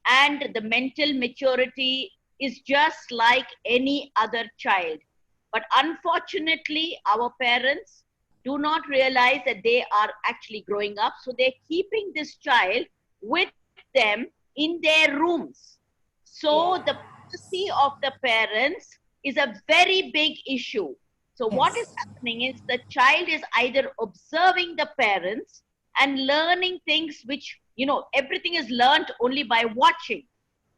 and the mental maturity is just like any other child. But unfortunately, our parents do not realize that they are actually growing up, so they're keeping this child with them in their rooms. So the privacy of the parents is a very big issue. So what is happening is the child is either observing the parents and learning things which, everything is learned only by watching.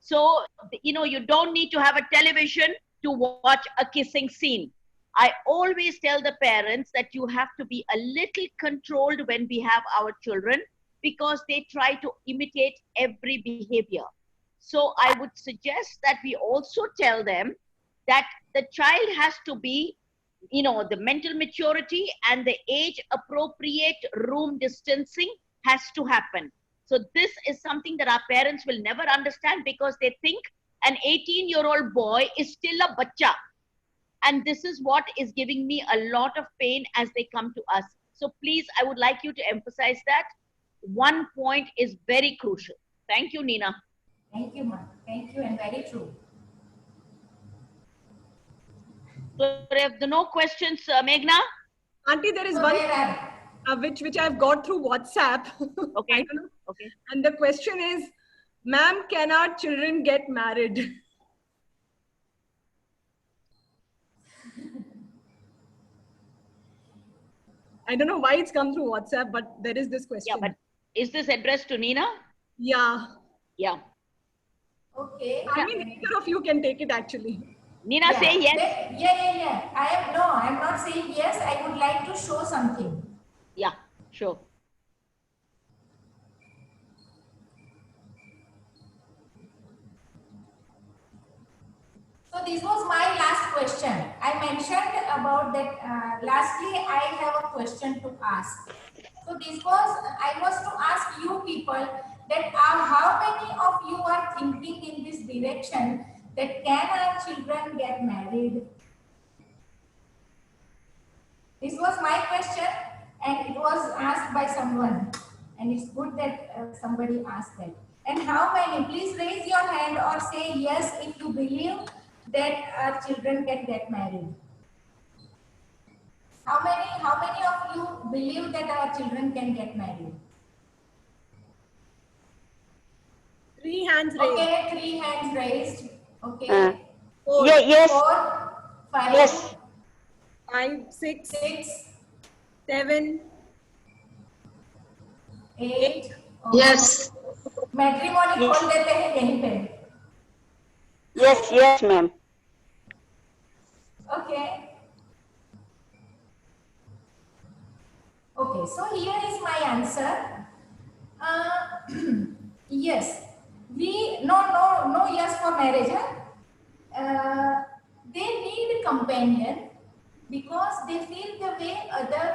So, you don't need to have a television to watch a kissing scene. I always tell the parents that you have to be a little controlled when we have our children, because they try to imitate every behavior. So I would suggest that we also tell them that the child has to be, the mental maturity and the age appropriate room distancing has to happen. So this is something that our parents will never understand, because they think an 18-year-old boy is still a bacha. And this is what is giving me a lot of pain as they come to us. So please, I would like you to emphasize that. One point is very crucial. Thank you, Nina. Thank you, ma'am. Thank you, and very true. So if there are no questions, Meghna? Auntie, there is one which I've got through WhatsApp. Okay. I don't know. Okay. And the question is, ma'am, can our children get married? I don't know why it's come through WhatsApp, but there is this question. Yeah, but is this addressed to Nina? Yeah. Yeah. Okay. I mean, either of you can take it actually. Nina, say yes. Yeah. I'm not saying yes. I would like to show something. Yeah, sure. So this was my last question. I mentioned about that. Lastly, I have a question to ask. So I was to ask you people that how many of you are thinking in this direction that can our children get married? This was my question, and it was asked by someone, and it's good that somebody asked that. And how many? Please raise your hand or say yes if you believe that our children can get married. How many of you believe that our children can get married? 3 hands raised. Okay, 3 hands raised. Okay. 4. Yes. 4, 5. Yes. 5, 6, 6, 7, 8. Yes. Matrimony खोल देते हैं यहीं पे. Yes, yes, ma'am. Okay. Okay, so here is my answer. Yes, no yes for marriage. They need a companion because they feel the way other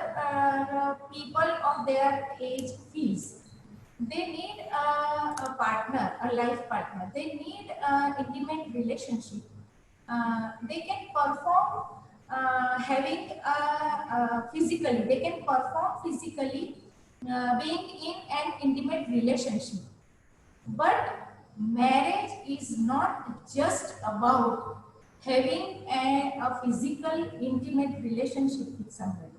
people of their age feels. They need a partner, a life partner. They need an intimate relationship. They can perform having physically. They can perform physically being in an intimate relationship. But marriage is not just about having a physical intimate relationship with somebody.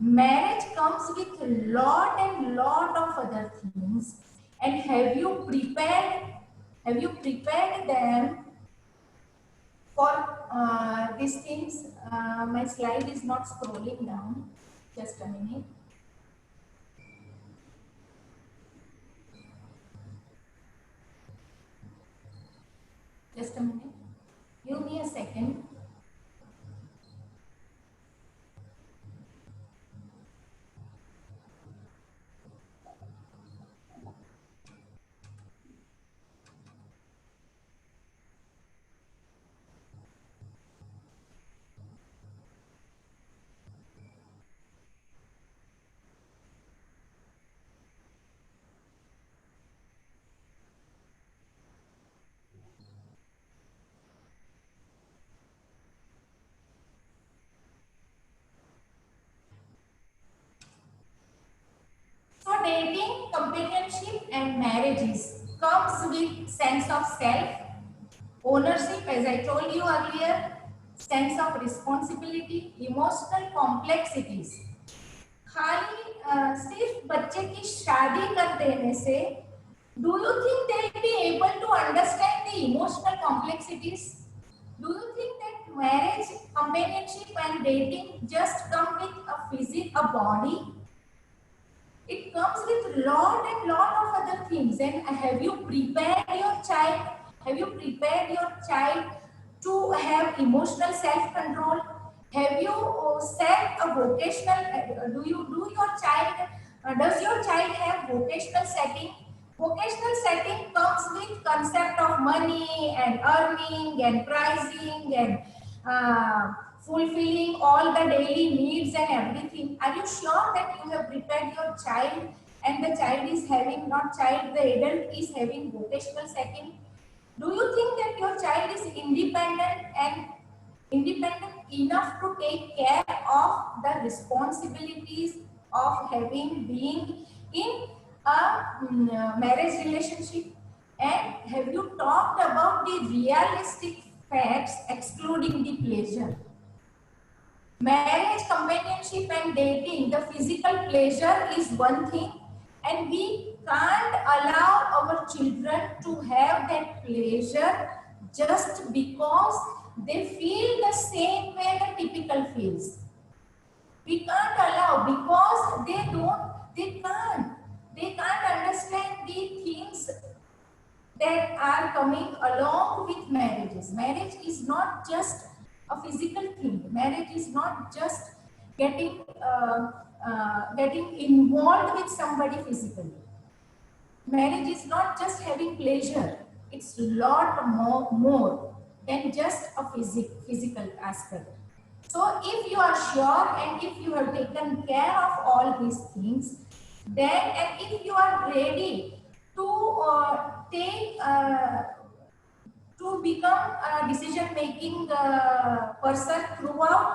Marriage comes with a lot of other things. And have you prepared them for these things? My slide is not scrolling down. Just a minute. Just a minute. Give me a second. So dating, companionship and marriages comes with sense of self, ownership, as I told you earlier, sense of responsibility, emotional complexities. खाली सिर्फ बच्चे की शादी कर देने से do you think they'll be able to understand the emotional complexities? Do you think that marriage, companionship and dating just come with a body? It comes with lot of other things. And have you prepared your child? Have you prepared your child to have emotional self-control? Have you set a vocational? Does your child have vocational setting? Vocational setting comes with concept of money and earning and pricing and fulfilling all the daily needs and everything. Are you sure that you have prepared your child and the child is having, not child, the adult is having vocational setting? Do you think that your child is independent enough to take care of the responsibilities of being in a marriage relationship? And have you talked about the realistic facts excluding the pleasure? Marriage, companionship and dating, the physical pleasure is one thing, and we can't allow our children to have that pleasure just because they feel the same way the typical feels. We can't allow because they can't understand the things that are coming along with marriages. Marriage is not just a physical thing. Marriage is not just getting involved with somebody physically. Marriage is not just having pleasure. It's a lot more than just a physical aspect. So if you are sure and if you have taken care of all these things, then and if you are ready to become a decision-making person throughout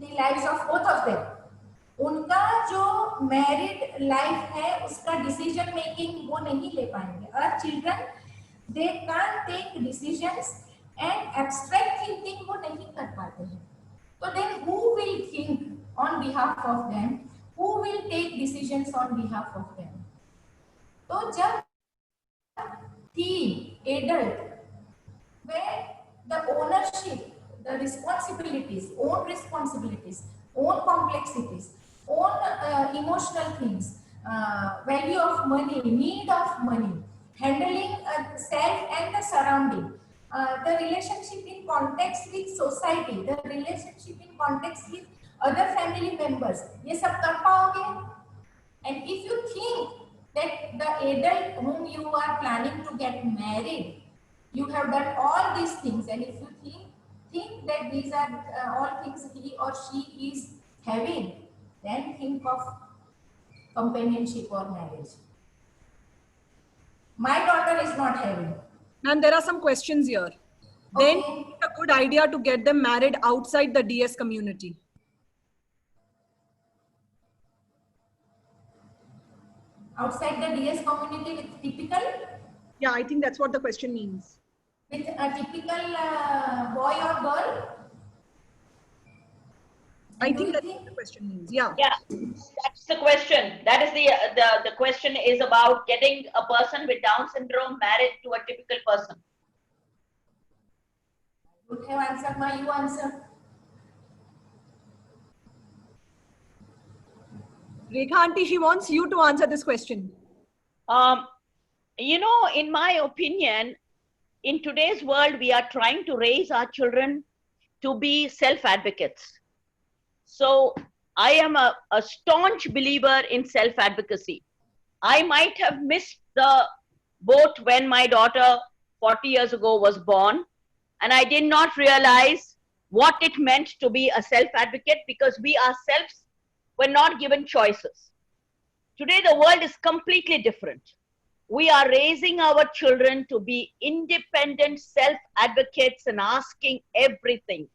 the lives of both of them. उनका जो married life है उसका decision making वो नहीं ले पाएंगे. और children they can take decisions and abstract thinking वो नहीं कर पाते हैं. तो then who will think on behalf of them, who will take decisions on behalf of them. तो जब teen adult where the ownership, the responsibilities, own complexities, own emotional things, value of money, need of money, handling self and the surrounding, the relationship in context with society, the relationship in context with other family members, ये सब कर पाओगे. And if you think that the adult whom you are planning to get married, you have done all these things, and if you think that these are all things he or she is having, then think of companionship or marriage. My daughter is not having. Ma'am, there are some questions here. Then it's a good idea to get them married outside the DS community. Outside the DS community with typical? Yeah, I think that's what the question means. With a typical boy or girl? I think that's what the question means. Yeah. Yeah, that's the question. That is the question is about getting a person with Down syndrome married to a typical person. I would have answered, my you answer. Rekha auntie, she wants you to answer this question. You know, in my opinion, in today's world, we are trying to raise our children to be self-advocates. So I am a staunch believer in self-advocacy. I might have missed the boat when my daughter 40 years ago was born, and I did not realize what it meant to be a self-advocate because we ourselves were not given choices. Today, the world is completely different. We are raising our children to be independent self-advocates and asking everything.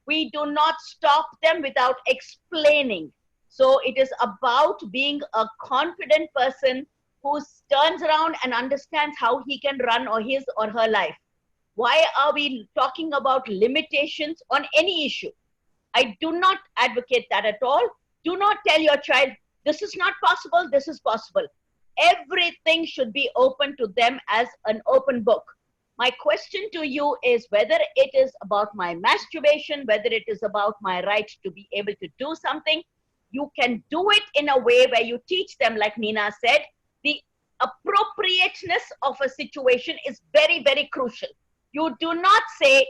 We do not stop them without explaining. So it is about being a confident person who turns around and understands how he can run or his or her life. Why are we talking about limitations on any issue? I do not advocate that at all. Do not tell your child, this is not possible, this is possible. Everything should be open to them as an open book. My question to you is whether it is about my masturbation, whether it is about my right to be able to do something, you can do it in a way where you teach them, like Nina said, the appropriateness of a situation is very, very crucial. You do not say,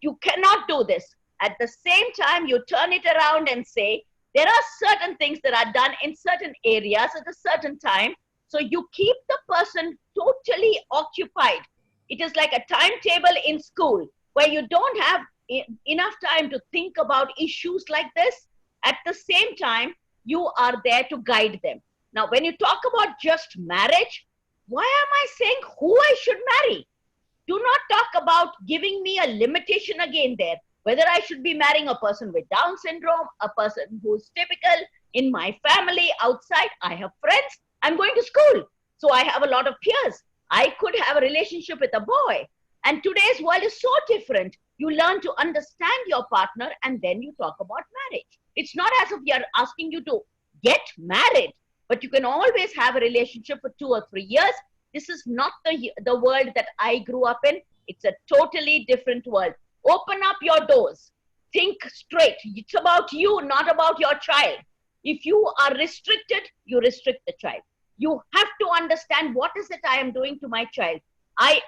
you cannot do this. At the same time, you turn it around and say, there are certain things that are done in certain areas at a certain time. So you keep the person totally occupied. It is like a timetable in school where you don't have enough time to think about issues like this. At the same time, you are there to guide them. Now, when you talk about just marriage, why am I saying who I should marry? Do not talk about giving me a limitation again there. Whether I should be marrying a person with Down syndrome, a person who's typical, in my family, outside, I have friends, I'm going to school. So I have a lot of peers. I could have a relationship with a boy. And today's world is so different. You learn to understand your partner and then you talk about marriage. It's not as if we are asking you to get married, but you can always have a relationship for 2 or 3 years. This is not the world that I grew up in. It's a totally different world. Open up your doors. Think straight. It's about you, not about your child. If you are restricted, you restrict the child. You have to understand what is it I am doing to my child. I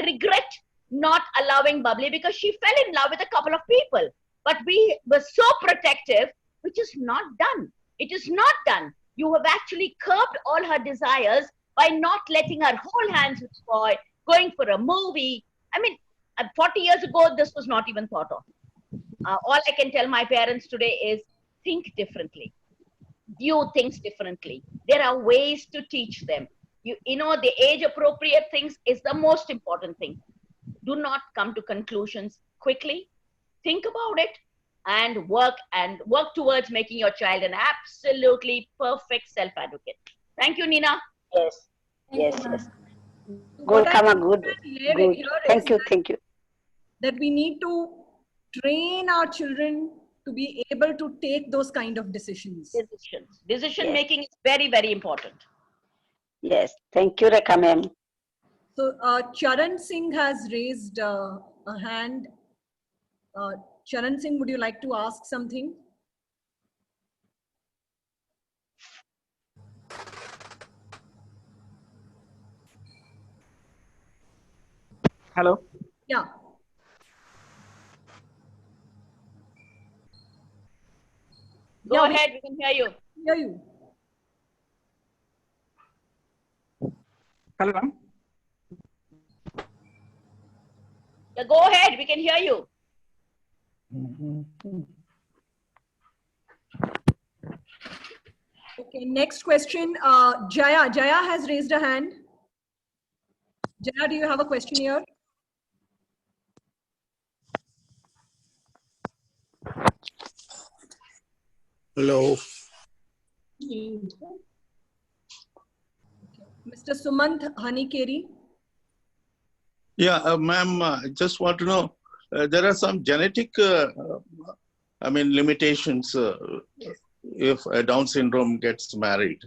regret not allowing Bubbly because she fell in love with a couple of people. But we were so protective, which is not done. It is not done. You have actually curbed all her desires by not letting her hold hands with the boy, going for a movie. I mean, 40 years ago, this was not even thought of. All I can tell my parents today is think differently. View things differently. There are ways to teach them. You know, the age appropriate things is the most important thing. Do not come to conclusions quickly. Think about it and work towards making your child an absolutely perfect self-advocate. Thank you, Nina. Yes. Yes. Good, Kama, good. Thank you. That we need to train our children to be able to take those kind of decisions. Decision making is very, very important. Yes. Thank you, Rekha ma'am. So Charan Singh has raised a hand. Charan Singh, would you like to ask something? Hello. Yeah. Go ahead, we can hear you. Hear you. Hello, ma'am. Yeah, go ahead, we can hear you. Okay, next question. Jaya has raised a hand. Jaya, do you have a question here? Hello. Mr. Sumant Hanikeri. Yeah, ma'am, I just want to know, there are some genetic, limitations if a Down syndrome gets married.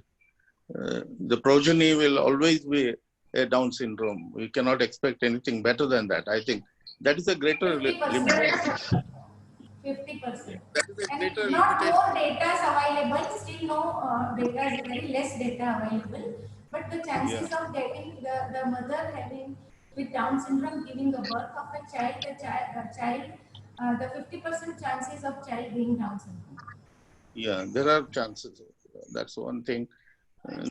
The progeny will always be a Down syndrome. We cannot expect anything better than that. I think that is a greater limitation. 50%. That is a And greater not limitation. more data is available, still no data is very less data available. But the chances of getting the mother having with Down syndrome giving the birth of a child, the 50% chances of child being Down syndrome. Yeah, there are chances. That's one thing. And,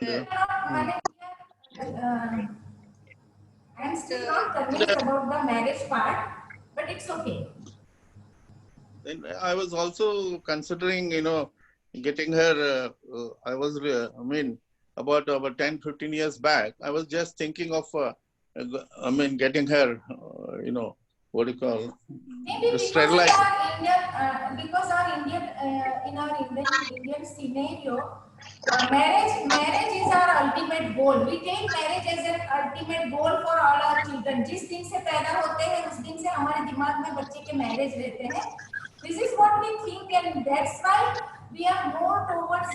I'm still not convinced about the marriage part, but it's okay. then I was also considering, getting her, about 10, 15 years back, I was just thinking of, getting her, what do you call, maybe sterilized. Because our Indian scenario, marriage is our ultimate goal. We take marriage as an ultimate goal for all our children. जिस दिन से पैदा होते हैं उस दिन से हमारे दिमाग में बच्चे के marriage रहते हैं. This is what we think, and that's why we are more towards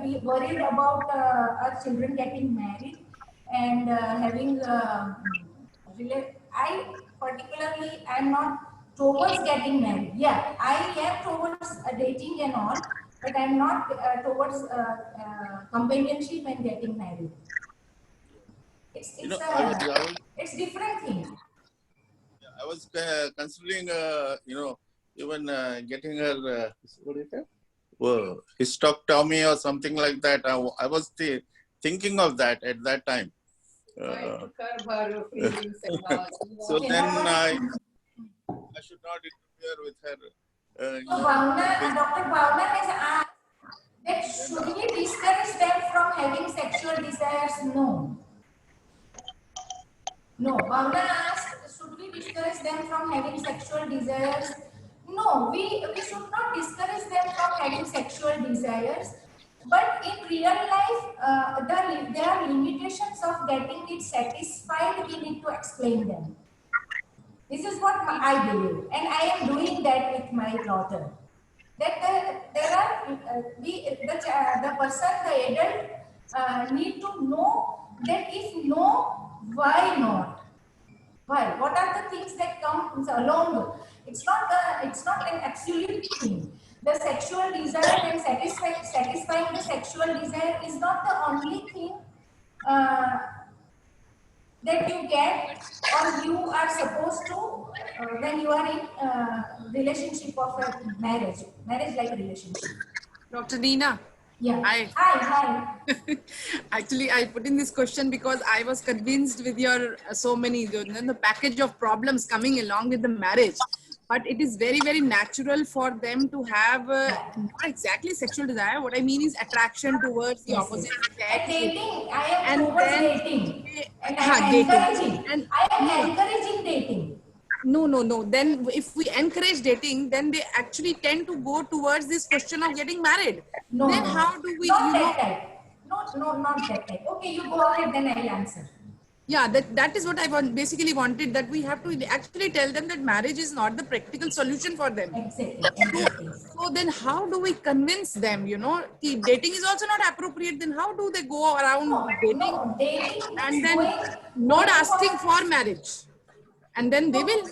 we worried about our children getting married and having. I particularly am not towards getting married. Yeah, I am towards dating and all, but I'm not towards companionship and getting married. It's different thing. I was considering, even getting her, what is it? Hysterectomy or something like that. I was thinking of that at that time. So then I should not interfere with her. Dr. Bhavna has asked that should we discourage them from having sexual desires? No. No. Bhavna asked, should we discourage them from having sexual desires? No, we should not discourage them from having sexual desires. But in real life, there are limitations of getting it satisfied. We need to explain them. This is what I believe, and I am doing that with my daughter. That the person, the adult, need to know that if no, why not? Why? What are the things that come along? It's not an absolute thing. The sexual desire and satisfying the sexual desire is not the only thing that you get or you are supposed to when you are in relationship of a marriage-like relationship. Dr. Nina. Yeah. Hi. Actually, I put in this question because I was convinced with your the package of problems coming along with the marriage. but it is very, very natural for them to have not exactly sexual desire. What I mean is attraction towards the opposite sex. And dating, I am And towards then dating. And I am encouraging. And I am encouraging dating. No. Then if we encourage dating, then they actually tend to go towards this question of getting married. No, then how do we, not that type. No, not that type. Okay, you go ahead, then I'll answer. Yeah, that is what I basically wanted, that we have to actually tell them that marriage is not the practical solution for them. Exactly. So then how do we convince them, if dating is also not appropriate, then how do they go around dating and then not asking for marriage? And then they will...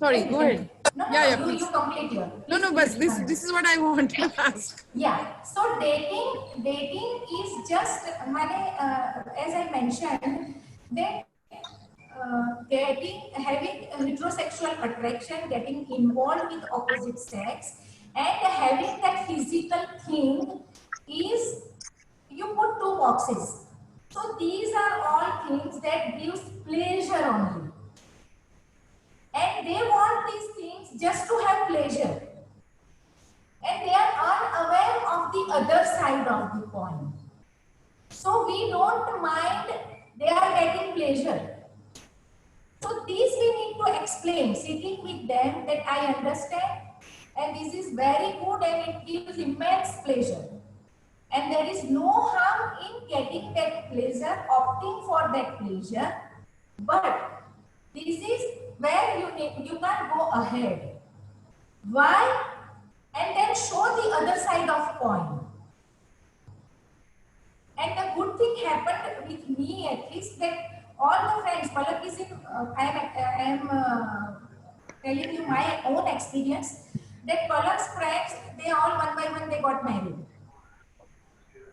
Sorry, go ahead. You complete your... No, but this is what I want to ask. Yeah, so dating is just, as I mentioned, that having heterosexual attraction, getting involved with opposite sex, and having that physical thing is, you put two boxes. So these are all things that gives pleasure only. And they want these things just to have pleasure. And they are unaware of the other side of the coin. So we don't mind they are getting pleasure. So these we need to explain, sitting with them, that I understand and this is very good and it gives immense pleasure. And there is no harm in getting that pleasure, opting for that pleasure. But this is where you can't go ahead. Why? And then show the other side of coin. And the good thing happened with me, at least, that all the friends, Palak is in, I am telling you my own experience, that Palak's friends, they all one by one, they got married.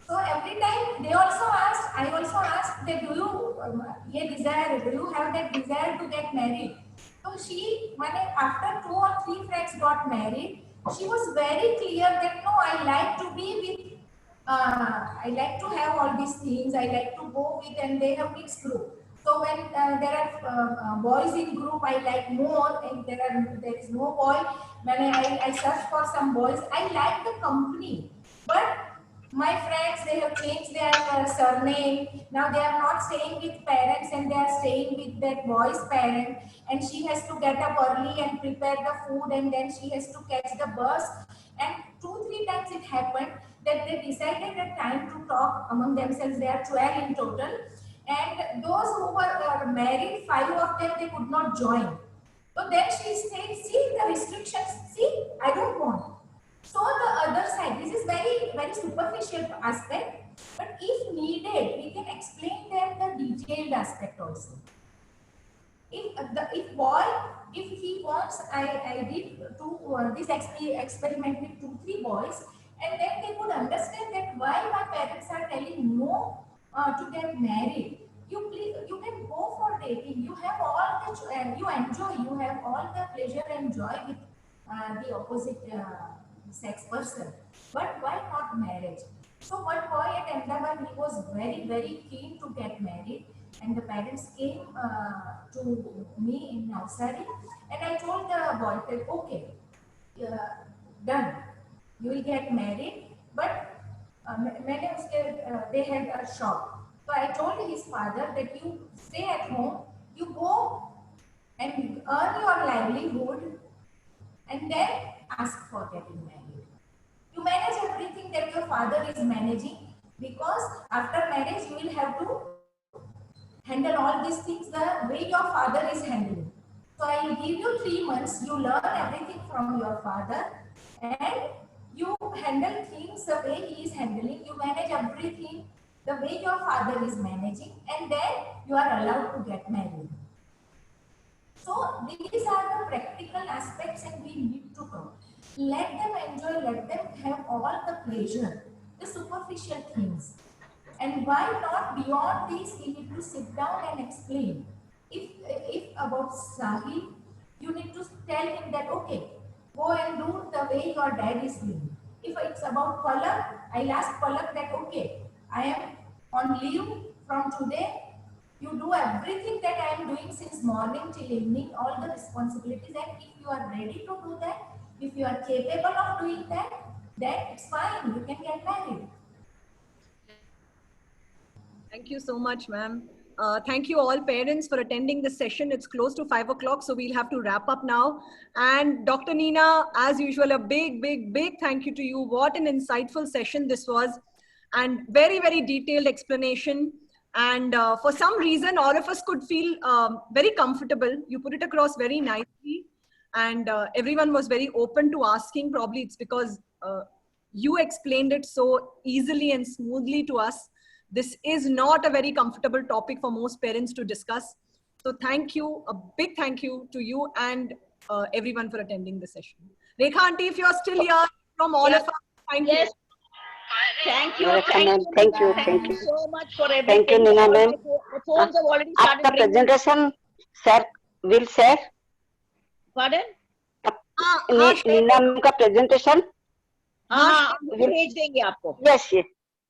So every time they also asked, I also asked that do you have that desire to get married? So she, after 2 or 3 friends got married, she was very clear that no, I like to be with, I like to have all these things, I like to go with, and they have mixed group. So when there are boys in group, I like more, and there is no boy, when I search for some boys, I like the company. But my friends, they have changed their surname. Now they are not staying with parents and they are staying with that boy's parent. And she has to get up early and prepare the food, and then she has to catch the bus. And 2-3 times it happened that they decided a time to talk among themselves. They are 12 in total. And those who were married, 5 of them, they could not join. So then she said, see the restrictions, see, I don't want. So the other side, this is very, very superficial aspect, but if needed, we can explain them the detailed aspect also. If boy, if he wants, I did this experiment with 2-3 boys, and then they could understand that why my parents are telling no to get married. You can go for dating. You have all the you enjoy. You have all the pleasure and joy with the opposite sex person. But why not marriage? So one boy at Ahmedabad, he was very, very keen to get married, and the parents came to me in Navsari, and I told the boy that okay, done, you will get married, but they had a shop. So I told his father that you stay at home, you go and earn your livelihood, and then ask for getting married. You manage everything that your father is managing, because after marriage you will have to handle all these things the way your father is handling. So I will give you 3 months, you learn everything from your father and you handle things the way he is handling, you manage everything the way your father is managing, and then you are allowed to get married. So these are the practical aspects and we need to talk. Let them enjoy, let them have all the pleasure, the superficial things. And why not beyond this, we need to sit down and explain. If about Sahil, you need to tell him that, okay, go and do the way your dad is doing. If it's about Palak, I'll ask Palak that, okay, I am on leave from today, You do everything that I am doing since morning till evening, all the responsibilities, and if you are ready to do that, if you are capable of doing that, then it's fine, you can get married. Thank you so much, ma'am. Thank you all parents for attending this session. It's close to 5 o'clock, so we'll have to wrap up now. And Dr. Neena, as usual, a big, big, big thank you to you. What an insightful session this was, and very, very detailed explanation. And for some reason, all of us could feel very comfortable. You put it across very nicely, and everyone was very open to asking. Probably it's because you explained it so easily and smoothly to us. This is not a very comfortable topic for most parents to discuss. So thank you, a big thank you to you and everyone for attending the session. Rekha aunty, if you're still here, from all of us, thank you. Thank you. Thank you so much for everything. Thank you, Neena ma'am. The phones have already started आपका ringing. presentation sir will share. Pardon? Neena ma'am का presentation. हाँ, भेज देंगे आपको. Yes, yes.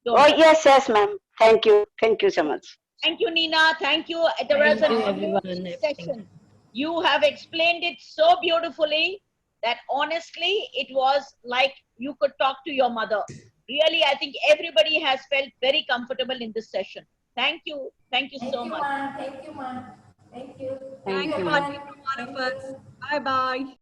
Oh yes, yes, ma'am. Thank you so much. Thank you, Neena. Thank you. It was a beautiful session. You have explained it so beautifully that honestly, it was like you could talk to your mother. Really, I think everybody has felt very comfortable in this session. Thank you. Thank you so much. Thank you, ma'am. Thank you. Thank you, Auntie, from all of us. Bye-bye.